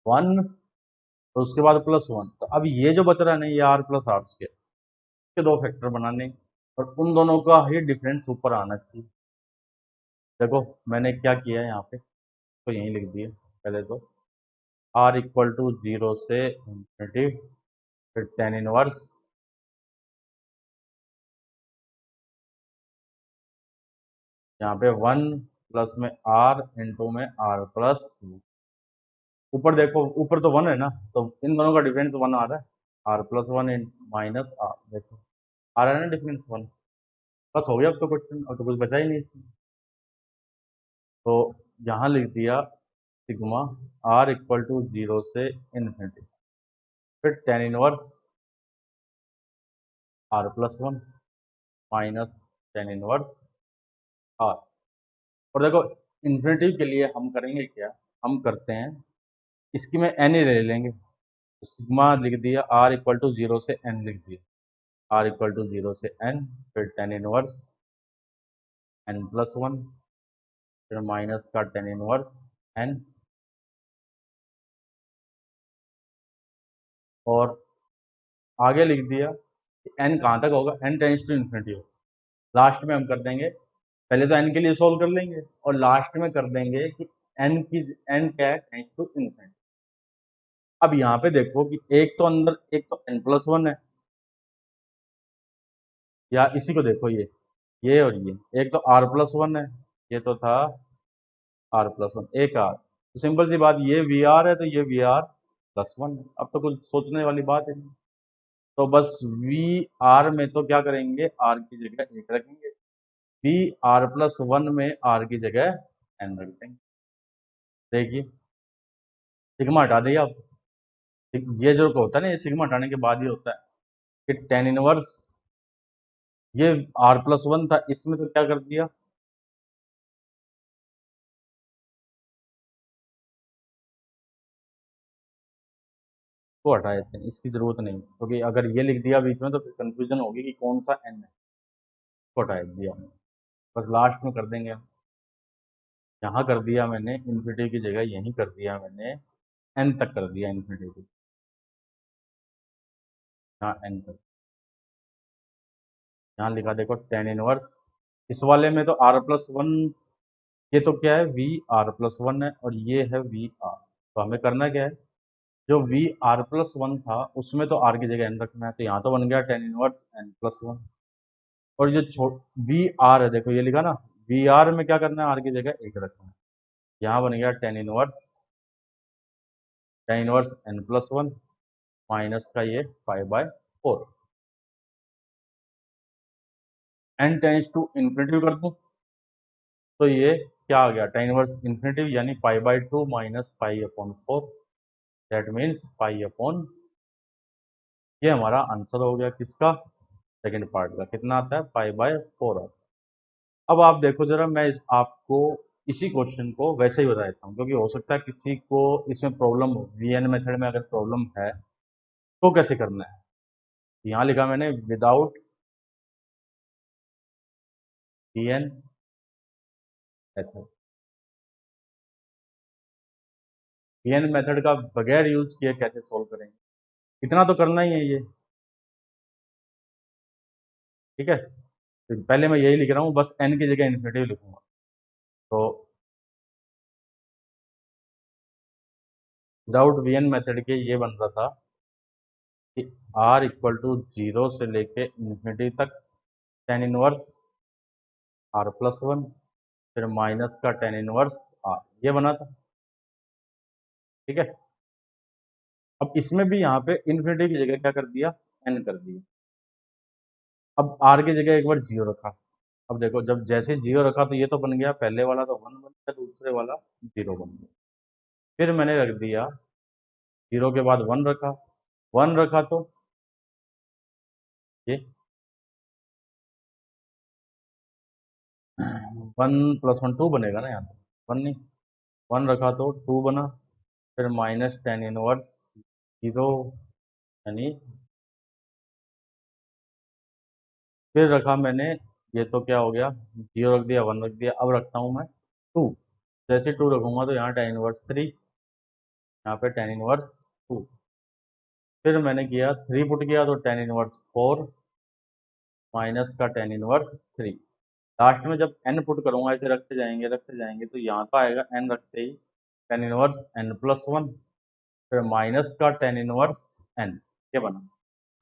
1 और उसके बाद +1, तो अब ये जो बच रहा है ना, ये r + r के दो फैक्टर बनाने, और उन दोनों का ही डिफरेंस ऊपर आना चाहिए। देखो मैंने क्या किया है यहाँ पे, तो यहीं लिख दिया पहले तो, r = 0 से इन्फिनिटी, फिर tan इनवर्स, यहाँ पे 1 प्लस में r इंटू में r प्लस, ऊपर देखो ऊपर तो 1 है ना, तो इन दोनों का डिफरेंस 1 आ रहा है, r+1 माइनस r, देखो आ रहा है ना डिफरेंस 1। बस हो गया अब तो क्वेश्चन, अब तो कुछ बचा ही नहीं इसमें। तो यहाँ लिख दिया सिग्मा r = 0 से इन्फिनिटी, फिर tan inverse r+1, minus tan inverse r. और देखो इन्फिनिटी के लिए हम करेंगे क्या, हम करते हैं इसकी मैं एन ही ले लेंगे, तो सिग्मा लिख दिया, आर इक्वल टू जीरो से एन लिख दिया, आर इक्वल टू जीरो से एन, फिर tan inverse n plus one, फिर माइनस का टेन इनवर्स एन, और आगे लिख दिया एन कहाँ तक होगा, एन टेंस टू इन्फिनिटी होगा। लास्ट में हम कर देंगे, पहले तो एन के लिए सोल्व कर लेंगे और लास्ट में कर देंगे कि एन क्या है, टेंस टू इन्फिनिटी। अब यहाँ पे देखो कि एक तो अंदर, एक तो एन प्लस वन है, या इसी को देखो ये और ये, एक तो आर प्लस वन है, ये तो था आर प्लस वन, एक आर, तो सिंपल सी बात, ये वी आर है तो ये वी आर प्लस वन है। अब तो कुछ सोचने वाली बात है नहीं, तो बस वी आर में तो क्या करेंगे, आर की जगह एक रखेंगे, वी आर प्लस वन में आर की जगह एन रख देंगे। देखिए सिग्मा हटा दिया आप, ये जो होता है ना, ये सिग्मा हटाने के बाद ही होता है कि टेन इनवर्स, ये आर प्लस वन था, इसमें तो क्या कर दिया, को हटा देते हैं, इसकी जरूरत नहीं, क्योंकि अगर ये लिख दिया बीच में तो फिर कंफ्यूजन होगी कि कौन सा एन है, को हटा दिया, बस लास्ट में कर देंगे हम। यहाँ कर दिया मैंने इन्फिनिटी की जगह, यहीं कर दिया मैंने एन तक कर दिया इन्फिनिटी, यहाँ एन तक, यहाँ लिखा देखो टेन इनवर्स, इस वाले में तो आर प्लस वन, ये तो क्या है वी आर प्लस वन है और ये है वी आर, तो हमें करना क्या है, जो वी आर प्लस वन था उसमें तो आर की जगह एन रखना है, तो यहाँ तो बन गया tan inverse n plus one, और जो वी आर है, देखो ये लिखा ना, वी आर में क्या करना है, आर की जगह एक रखना है, यहाँ बन गया tan inverse n plus one minus का ये 5/4, एन टेंस टू इन्फिनिटी कर दूं तो ये क्या आ गया, टेन इनवर्स इन्फिनिटी यानी π/2 माइनस π/4, दैट मीन्स π/, ये हमारा आंसर हो गया किसका, सेकंड पार्ट का, कितना आता है, π/4 आता है। अब आप देखो जरा, मैं आपको इसी क्वेश्चन को वैसे ही बता देता हूँ, क्योंकि हो सकता है किसी को इसमें प्रॉब्लम हो, वीएन मेथड में अगर प्रॉब्लम है तो कैसे करना है। यहाँ लिखा मैंने without VN method, VN method का बगैर यूज किए कैसे सोल्व करेंगे, इतना तो करना ही है ये, ठीक है। तो पहले मैं यही लिख रहा हूँ, बस एन की जगह इन्फिनिटी लिखूंगा, तो विदाउट वीएन मेथड के ये बन रहा था कि आर इक्वल टू जीरो से लेके इन्फिनिटी तक tan inverse r plus one, फिर माइनस का टेन इनवर्स आर, ये बना था, ठीक है। अब इसमें भी यहाँ पे इन्फिनिटी की जगह क्या कर दिया, एन कर दिया, अब आर की जगह एक बार जीरो रखा, अब देखो जब जैसे जीरो रखा तो ये तो बन गया, पहले वाला तो वन बन गया, दूसरे वाला जीरो बन गया, फिर मैंने रख दिया जीरो के बाद वन रखा, वन रखा तो ये वन प्लस वन टू बनेगा ना, यहाँ पे वन नहीं, वन रखा तो टू बना, फिर माइनस टेन इनवर्स जीरो, यानी फिर रखा मैंने, ये तो क्या हो गया, जीरो रख दिया, वन रख दिया, अब रखता हूँ मैं टू, जैसे टू रखूंगा तो यहाँ टेन इनवर्स थ्री, यहाँ पे टेन इनवर्स टू, फिर मैंने किया थ्री पुट किया तो टेन इनवर्स फोर माइनस का टेन इनवर्स थ्री, लास्ट में जब एन पुट करूंगा, ऐसे रखते जाएंगे तो यहाँ तो आएगा एन रखते ही tan inverse n plus one, फिर माइनस का टेन इनवर्स एन, ये बना।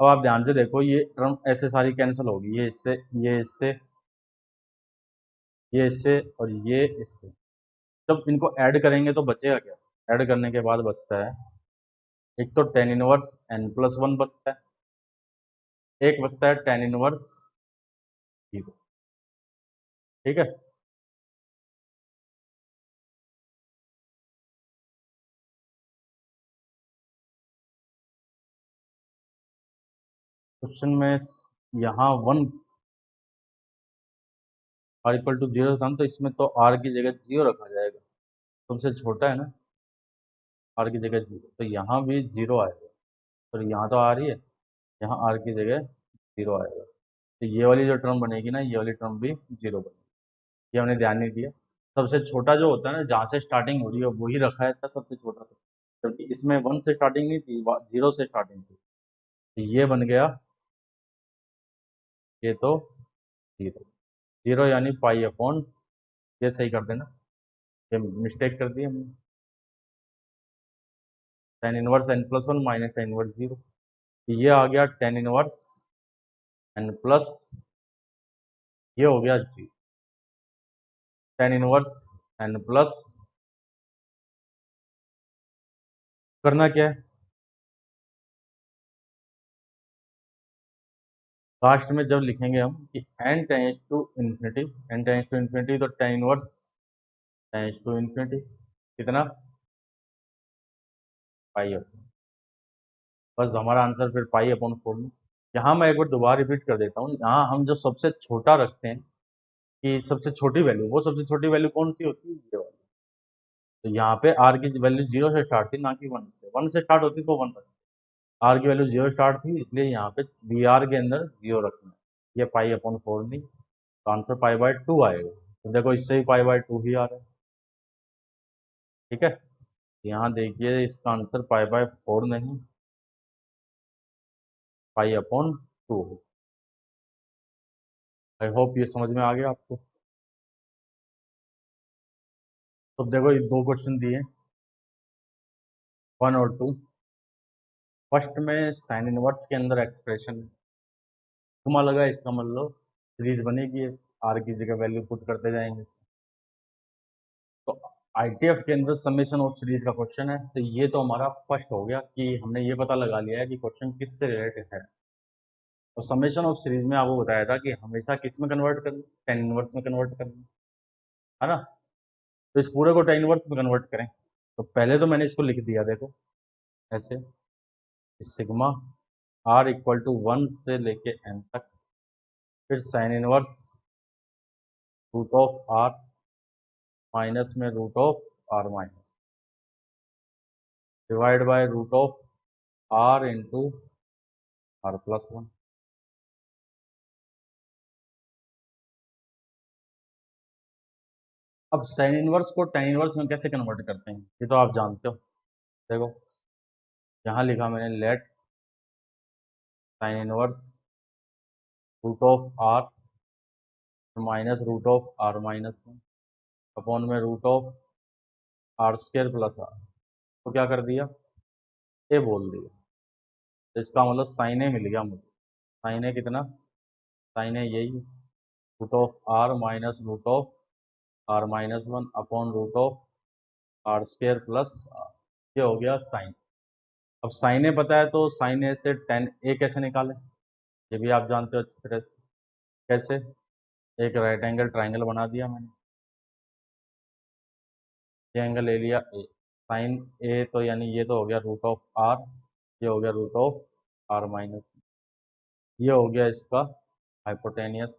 अब आप ध्यान से देखो, ये टर्म ऐसे सारी कैंसिल होगी, ये इससे, ये इससे, ये इससे और ये इससे, जब इनको ऐड करेंगे तो बचेगा क्या, ऐड करने के बाद बचता है एक तो tan inverse n plus one बचता है, एक बचता है टेन इनवर्स जीरो, ठीक है। क्वेश्चन में यहाँ one r equal to zero था ना, तो इसमें तो आर की जगह जीरो रखा जाएगा, तुमसे छोटा है ना, आर की जगह जीरो, तो यहाँ भी जीरो आएगा। तो यहाँ तो आर ही है, यहाँ आर की जगह जीरो आएगा, तो ये वाली जो टर्म बनेगी ना, ये वाली टर्म भी जीरो बनेगी। ये हमने ध्यान नहीं दिया। सबसे छोटा जो होता है ना, जहाँ से स्टार्टिंग हो रही है वही रखा है था सबसे छोटा, था क्योंकि इसमें वन से स्टार्टिंग नहीं थी, जीरो से स्टार्टिंग थी, तो ये बन गया, ये तो जीरो, जीरो यानी पाई अपॉन, ये सही कर देना, ये मिस्टेक कर दी हमने, tan inverse n plus one minus tan inverse zero, ये आ गया टेन इनवर्स एन प्लस, ये हो गया जी, टेन इनवर्स एन प्लस, करना क्या है, लास्ट में जब लिखेंगे हम कि n tends to infinity, n tends to infinity, तो tan inverse tends to infinity कितना, पाई अपॉन, बस हमारा आंसर फिर पाई अपॉन फोर में। यहाँ मैं एक बार दोबारा रिपीट कर देता हूँ, यहाँ हम जो सबसे छोटा रखते हैं कि सबसे छोटी वैल्यू, वो सबसे छोटी वैल्यू कौन सी होती है, ये वाली। तो यहाँ पे आर की वैल्यू जीरो से स्टार्ट थी, ना कि वन से स्टार्ट होती तो वन रखती, आर की वैल्यू जीरो स्टार्ट थी, इसलिए यहाँ पे बी आर के अंदर जीरो रखना है, ये पाई अपॉन फोर नहीं, तो आंसर पाई बाय टू आएगा। तो देखो इससे भी पाई बाय टू ही आ रहा है, ठीक है। यहाँ देखिए इसका आंसर पाई बाय फोर नहीं, pi upon two. I hope ये समझ में आ गया आपको। तो देखो ये दो क्वेश्चन दिए, वन और टू। फर्स्ट में साइन इनवर्स के अंदर एक्सप्रेशन घुमा लगा, इसका मतलब सीरीज बनेगी, आर की जगह वैल्यू पुट करते जाएंगे। तो आईटीएफ के अंदर समेशन ऑफ सीरीज का क्वेश्चन है, तो ये तो हमारा फर्स्ट हो गया कि हमने ये पता लगा लिया है कि क्वेश्चन किससे रिलेटेड है। तो समेशन ऑफ सीरीज में आपको बताया था कि हमेशा किस में कन्वर्ट करना, टेन इनवर्स में कन्वर्ट करना है ना, तो इस पूरे को टेन इनवर्स में कन्वर्ट करें। तो पहले तो मैंने इसको लिख दिया, देखो ऐसे, sigma r equal to one से लेके एन तक, फिर sine inverse root of r minus में root of r minus, divide by root of r into r plus one. अब साइन इनवर्स को tan इनवर्स में कैसे कन्वर्ट करते हैं, ये तो आप जानते हो। देखो यहाँ लिखा मैंने, let sine inverse root of r minus root of r minus one upon में root of r square plus r, तो क्या कर दिया, ए बोल दिया, तो इसका मतलब साइन ए मिल गया मुझे। साइन ए कितना, साइन ए यही root of r minus root of r minus one upon root of r square plus r, ये हो गया साइन। अब साइन ए पता है, तो साइन ए से टेन ए कैसे निकालें, ये भी आप जानते हो अच्छी तरह से। कैसे, एक राइट एंगल ट्राइंगल बना दिया मैंने, ये एंगल ले लिया ए, साइन ए तो यानी ये तो हो गया रूट ऑफ आर, ये हो गया रूट ऑफ आर माइनस, ये हो गया इसका हाइपोटेनियस,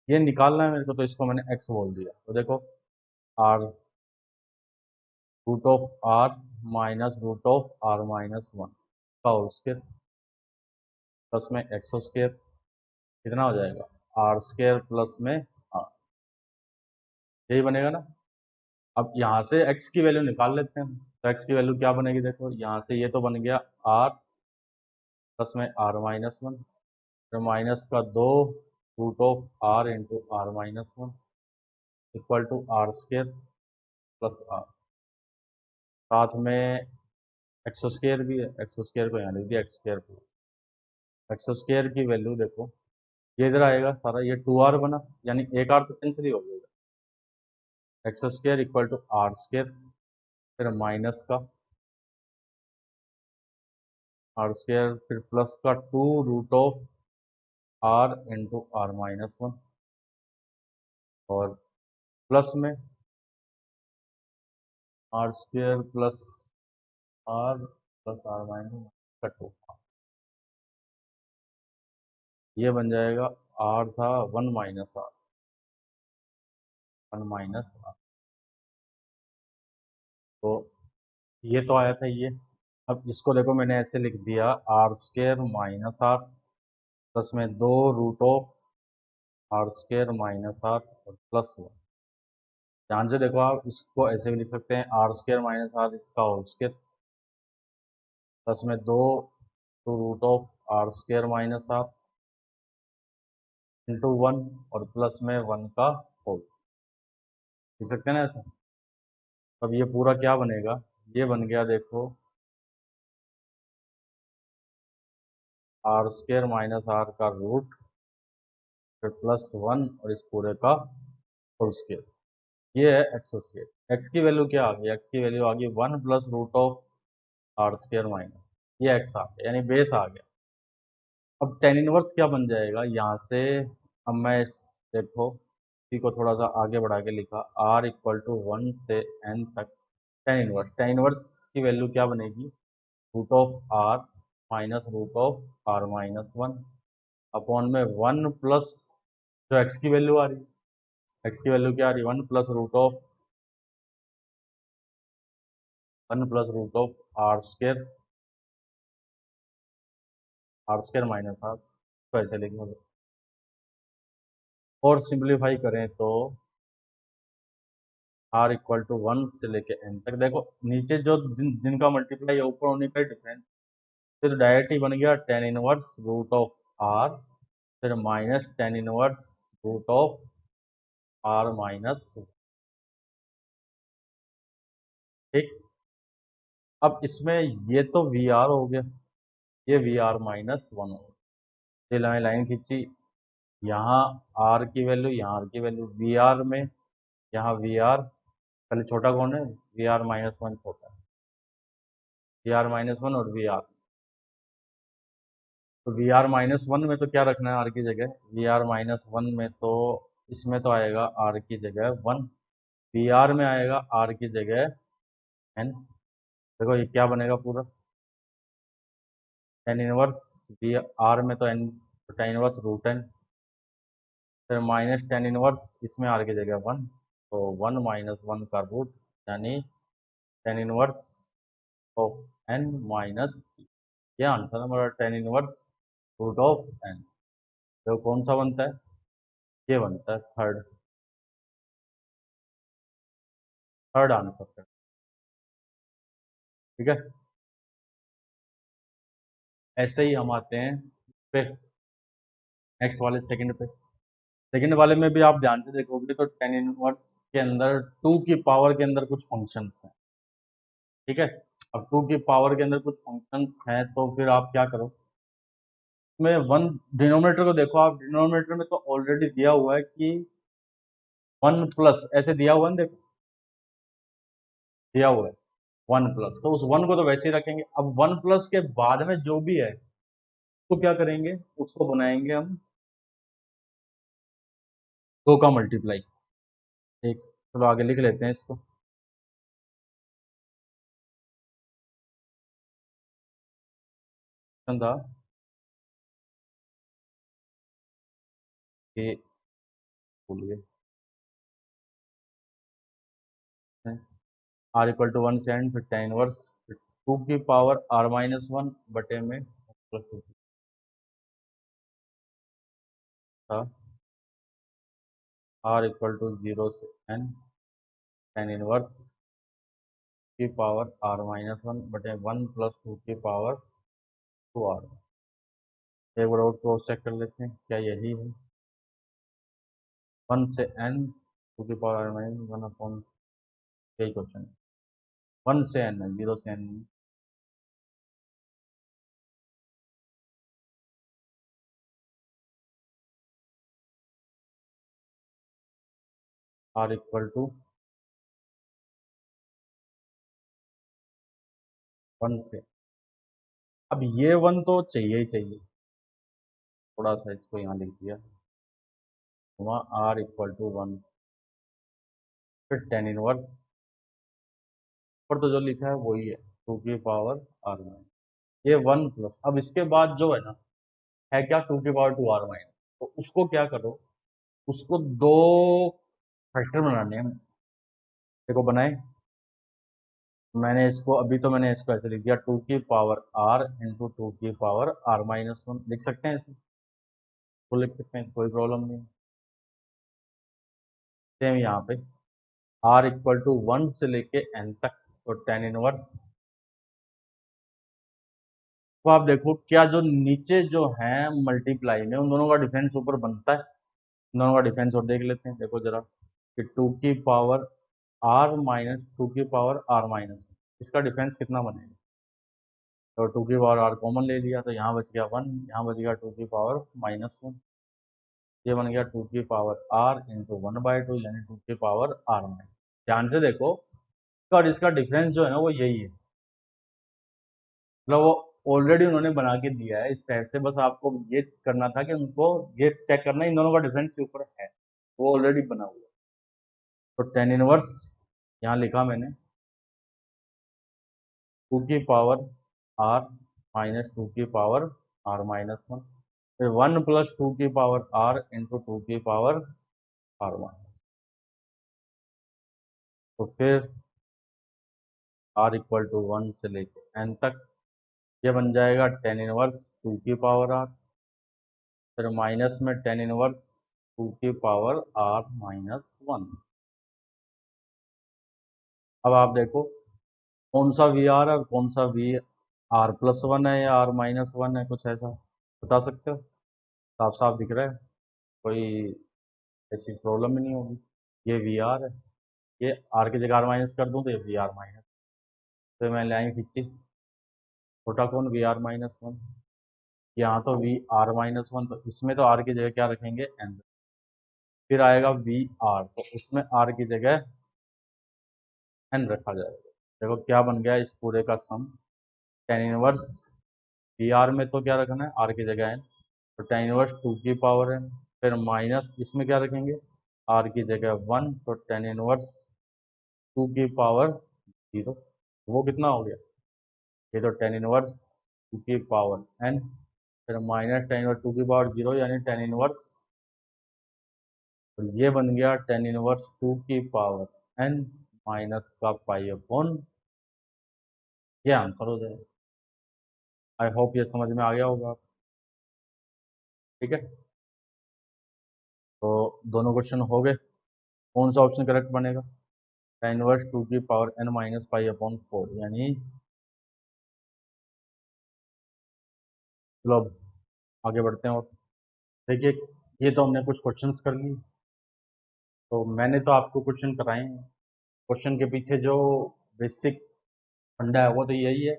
ये निकालना है मेरे को, तो इसको मैंने एक्स बोल दिया। तो देखो r root of r minus root of r minus one का होल स्क्वायर प्लस में एक्स स्क्वायर, कितना हो जाएगा, आर स्क्वायर प्लस में आर, यही बनेगा ना। अब यहाँ से x की वैल्यू निकाल लेते हैं, तो x की वैल्यू क्या बनेगी, देखो यहाँ से ये तो बन गया r प्लस में आर माइनस वन, फिर माइनस का दो root of r into r minus one equal to r square plus r, साथ में एक्स स्क्र भी है, एक्स स्क्र को यहाँ लिख दिया x square plus x square की वैल्यू देखो, ये इधर आएगा सारा, ये टू आर बना, यानी एक आर तो कैंसिल ही हो जाएगा, x square equal to r square, फिर माइनस का आर स्क्र, फिर प्लस का two root of r into r minus one, और प्लस में r square plus r minus का टू, ये बन जाएगा आर था one minus r, 1 minus r. तो ये तो आया था ये। अब इसको देखो मैंने ऐसे लिख दिया, r square minus r plus में 2 root of r square minus r और प्लस 1। ध्यान से देखो, आप इसको ऐसे भी लिख सकते हैं, आर स्क्र माइनस आर इसका होल स्क्र प्लस में 2 root of r square minus r into 1 और प्लस में 1 का होल। लिख सकते हैं ना ऐसा। अब ये पूरा क्या बनेगा, ये बन गया देखो आर स्क्र माइनस आर का रूट फिर प्लस 1 और इस पूरे का होल स्क्र। ये है एक्स स्क्र। एक्स की वैल्यू क्या आ गई, एक्स की वैल्यू आ गई 1 plus root of r square minus, ये एक्स आ गया यानी बेस आ गया। अब टेन इनवर्स क्या बन जाएगा यहाँ से। अब मैं इस देखो इसी को थोड़ा सा आगे बढ़ा के लिखा, आर इक्वल टू 1 से एन तक टेन इनवर्स की वैल्यू क्या बनेगी, root of r minus root of r minus 1 upon में 1 प्लस जो एक्स की वैल्यू आ रही, एक्स की वैल्यू क्या आ रही, 1 plus root of r square minus r, तो ऐसे लिखेंगे बस। और सिंप्लीफाई करें तो आर इक्वल टू 1 से लेके एन तक, देखो नीचे जो जिनका मल्टीप्लाई है ऊपर होने का डिफरेंस, फिर डायरेक्ट ही बन गया tan inverse root of r फिर minus tan inverse root of r minus. ठीक। अब इसमें ये तो वी आर हो गया, ये वी आर माइनस 1 हो गया। ये लाइन खींची, यहाँ आर की वैल्यू, यहाँ आर की वैल्यू, वी आर में यहाँ वी आर पहले छोटा कौन है, वी आर माइनस 1 छोटा है, वी आर माइनस 1 और वी आर। तो वी आर माइनस 1 में तो क्या रखना है आर की जगह, वी आर माइनस 1 में तो इसमें तो आएगा आर की जगह 1, वी आर में आएगा आर की जगह एन। देखो ये क्या बनेगा पूरा, टेन इनवर्स वी आर में तो n, tan inverse root n फिर माइनस टेन इनवर्स इसमें आर की जगह 1, तो 1 माइनस 1 का रूट यानी tan inverse of n minus three. ये आंसर है हमारा, tan inverse root of n. तो कौन सा बनता है, ये बनता है थर्ड, थर्ड आंसर। ठीक है। ऐसे ही हम आते हैं पे नेक्स्ट वाले सेकंड पे। सेकंड वाले में भी आप ध्यान से देखोगे तो टेन इनवर्स के अंदर टू की पावर के अंदर कुछ फंक्शंस हैं। ठीक है। अब टू की पावर के अंदर कुछ फंक्शंस हैं तो फिर आप क्या करो, में वन डिनोमिनेटर को देखो, आप डिनोमिनेटर में तो ऑलरेडी दिया हुआ है कि 1 प्लस ऐसे दिया हुआ है, देखो दिया हुआ है 1 प्लस, तो उस 1 को तो वैसे ही रखेंगे। अब 1 प्लस के बाद में जो भी है तो क्या करेंगे, उसको बनाएंगे हम 2 का मल्टीप्लाई। एक चलो आगे लिख लेते हैं इसको, था कि भूल गए, आर इक्वल टू 1 से एंड फिर टेन इनवर्स 2 की पावर आर माइनस 1 बटे में प्लस 2 था, आर इक्वल टू 0 से एन टेन इनवर्स की पावर आर माइनस 1 बटे 1 प्लस 2 की पावर 2 आर। एक बार और क्रॉस चेक कर लेते हैं क्या यही है, 1 से एन 2 की पावर आर माइनस 1 अपॉन, यही क्वेश्चन है, 1 से एन है, 0 से एन, आर इक्वल टू 1 से। अब ये 1 तो चाहिए ही चाहिए, थोड़ा सा इसको यहाँ लिख दिया, वहाँ आर इक्वल टू 1 फिर टेन इनवर्स पर तो जो लिखा है वही है 2 की पावर आर माइनस, ये 1 प्लस, अब इसके बाद जो है ना, है क्या 2 की पावर 2 आर माइनस, तो उसको क्या करो, उसको दो फैक्टर बनाने हैं। देखो बनाए, मैंने इसको अभी तो मैंने इसको ऐसे लिख दिया 2 की पावर r इंटू 2 की पावर r-1 लिख सकते हैं ऐसे, तो लिख सकते हैं, कोई प्रॉब्लम नहीं। सेम यहाँ पे r इक्वल टू 1 से लेके n तक, तो tan इनवर्स। तो आप देखो क्या जो नीचे जो है मल्टीप्लाई में उन दोनों का डिफरेंस ऊपर बनता है, उन दोनों का डिफरेंस और देख लेते हैं। देखो जरा कि 2 की पावर r-2 की पावर r-, इसका डिफरेंस कितना बनेगा। तो 2 की पावर r कॉमन ले लिया, तो यहाँ बच गया 1, यहाँ बच गया 2 की पावर-1, ये बन गया 2 की पावर r इंटू 1/2 यानी 2 की पावर r-। ध्यान से देखो, और इसका डिफरेंस जो है ना वो यही है, मतलब वो ऑलरेडी उन्होंने बना के दिया है इस टाइप से, बस आपको ये करना था कि उनको ये चेक करना इन दोनों का डिफरेंस के ऊपर है, वो ऑलरेडी बना हुआ है। तो टेन इनवर्स यहाँ लिखा मैंने 2 की पावर r माइनस 2 की पावर r-1, फिर 1 प्लस 2 की पावर r इंटू 2 की पावर r-, तो फिर r इक्वल टू 1 से लेके n तक, ये बन जाएगा टेन इनवर्स 2 की पावर r, फिर माइनस में टेन इनवर्स 2 की पावर r-1। अब आप देखो कौन सा वी आर है और कौन सा वी r+1 है या r-1 है, कुछ ऐसा बता सकते हो। साफ साफ दिख रहा है, कोई ऐसी प्रॉब्लम ही नहीं होगी। ये वी आर है, ये r की जगह r- कर दूं तो ये वी आर माइनस, तो मैं लाइन खींची, छोटा कौन वी आर-1, यहाँ तो वी आर-1, तो इसमें तो r की जगह क्या रखेंगे n, फिर आएगा वी आर, तो उसमें r की जगह n रखा जाएगा। देखो क्या बन गया इस पूरे का सम, टेन इनवर्स वी आर में तो क्या रखना है r की जगह n, तो टेन इनवर्स 2 की पावर n, फिर माइनस इसमें क्या रखेंगे r की जगह 1, तो टेन इनवर्स 2 की पावर 0, वो कितना हो गया, ये तो टेन इनवर्स 2 की पावर n, फिर माइनस टेन इनवर्स 2 की पावर 0 यानी टेन इनवर्स, तो ये बन गया टेन इनवर्स 2 की पावर n माइनस का पाई अपॉन, ये आंसर हो जाएगा। आई होप ये समझ में आ गया होगा, ठीक है। तो दोनों क्वेश्चन हो गए, कौन सा ऑप्शन करेक्ट बनेगा, tan इनवर्स 2 की power n minus pi upon 4, यानी चलो अब आगे बढ़ते हैं। और देखिए ये तो हमने कुछ क्वेश्चंस कर लिए, तो मैंने तो आपको क्वेश्चन कराए हैं, क्वेश्चन के पीछे जो बेसिक फंडा है वो तो यही है,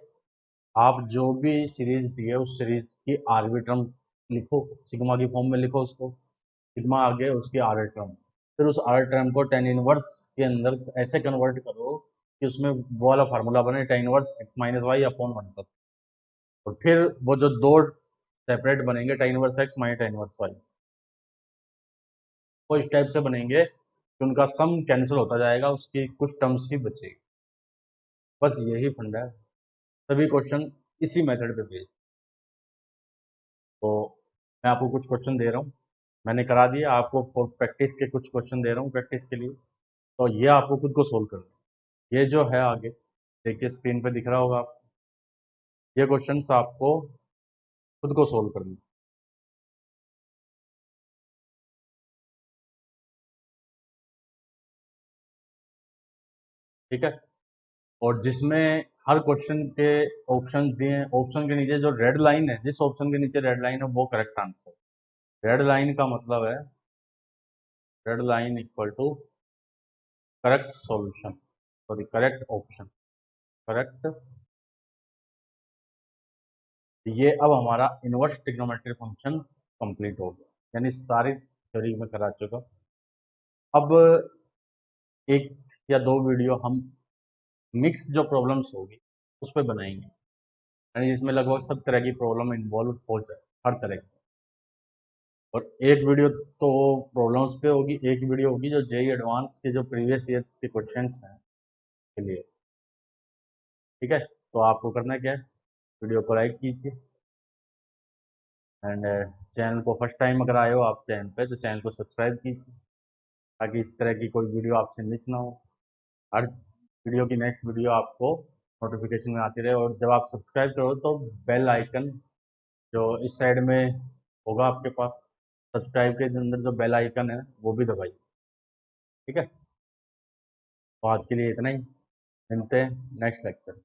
आप जो भी सीरीज दी है उस सीरीज की आरबी टर्म लिखो, सिग्मा की फॉर्म में लिखो उसको, सिग्मा आगे उसकी आर टर्म, फिर उस आर टर्म को टेन इनवर्स के अंदर ऐसे कन्वर्ट करो कि उसमें वो वाला फार्मूला बने टेन इनवर्स x-y अपॉन 1+, और फिर वो जो दो सेपरेट बनेंगे tan inverse x minus tan inverse y, वो इस टाइप से बनेंगे कि उनका सम कैंसिल होता जाएगा, उसकी कुछ टर्म्स ही बचेगी। बस यही फंडा है, सभी क्वेश्चन इसी मेथड पे बेस्ड। तो मैं आपको कुछ क्वेश्चन दे रहा हूँ, मैंने करा दिया आपको, फॉर प्रैक्टिस के कुछ क्वेश्चन दे रहा हूँ प्रैक्टिस के लिए, तो ये आपको खुद को सोल्व करना है। ये जो है आगे देखिए स्क्रीन पे दिख रहा होगा आपको, ये क्वेश्चंस आपको खुद को सोल्व करना है, ठीक है। और जिसमें हर क्वेश्चन के ऑप्शन दिए हैं, ऑप्शन के नीचे जो रेड लाइन है, जिस ऑप्शन के नीचे रेड लाइन है वो करेक्ट आंसर। रेड लाइन का मतलब है red line equal to correct solution, sorry correct option, correct. ये अब हमारा इनवर्स ट्रिग्नोमेट्रिक फंक्शन कंप्लीट हो गया, यानी सारी थ्योरी में करा चुका। अब एक या दो वीडियो हम मिक्स जो प्रॉब्लम्स होगी उस पर बनाएंगे, यानी जिसमें लगभग सब तरह की प्रॉब्लम इन्वॉल्व हो जाए, हर तरह की। और एक वीडियो तो प्रॉब्लम्स पे होगी, एक वीडियो होगी जो जेई एडवांस के जो प्रीवियस ईयर्स के क्वेश्चंस हैं के लिए, ठीक है। तो आपको करना क्या है, वीडियो को लाइक कीजिए, एंड चैनल को फर्स्ट टाइम अगर आए हो आप चैनल पे, तो चैनल को सब्सक्राइब कीजिए, ताकि इस तरह की कोई वीडियो आपसे मिस ना हो। हर वीडियो की नेक्स्ट वीडियो आपको नोटिफिकेशन में आती रहे। और जब आप सब्सक्राइब करो तो बेल आइकन जो इस साइड में होगा आपके पास, सब्सक्राइब के अंदर जो बेल आइकन है वो भी दबाइए। ठीक है, तो आज के लिए इतना ही। मिलते हैं नेक्स्ट लेक्चर।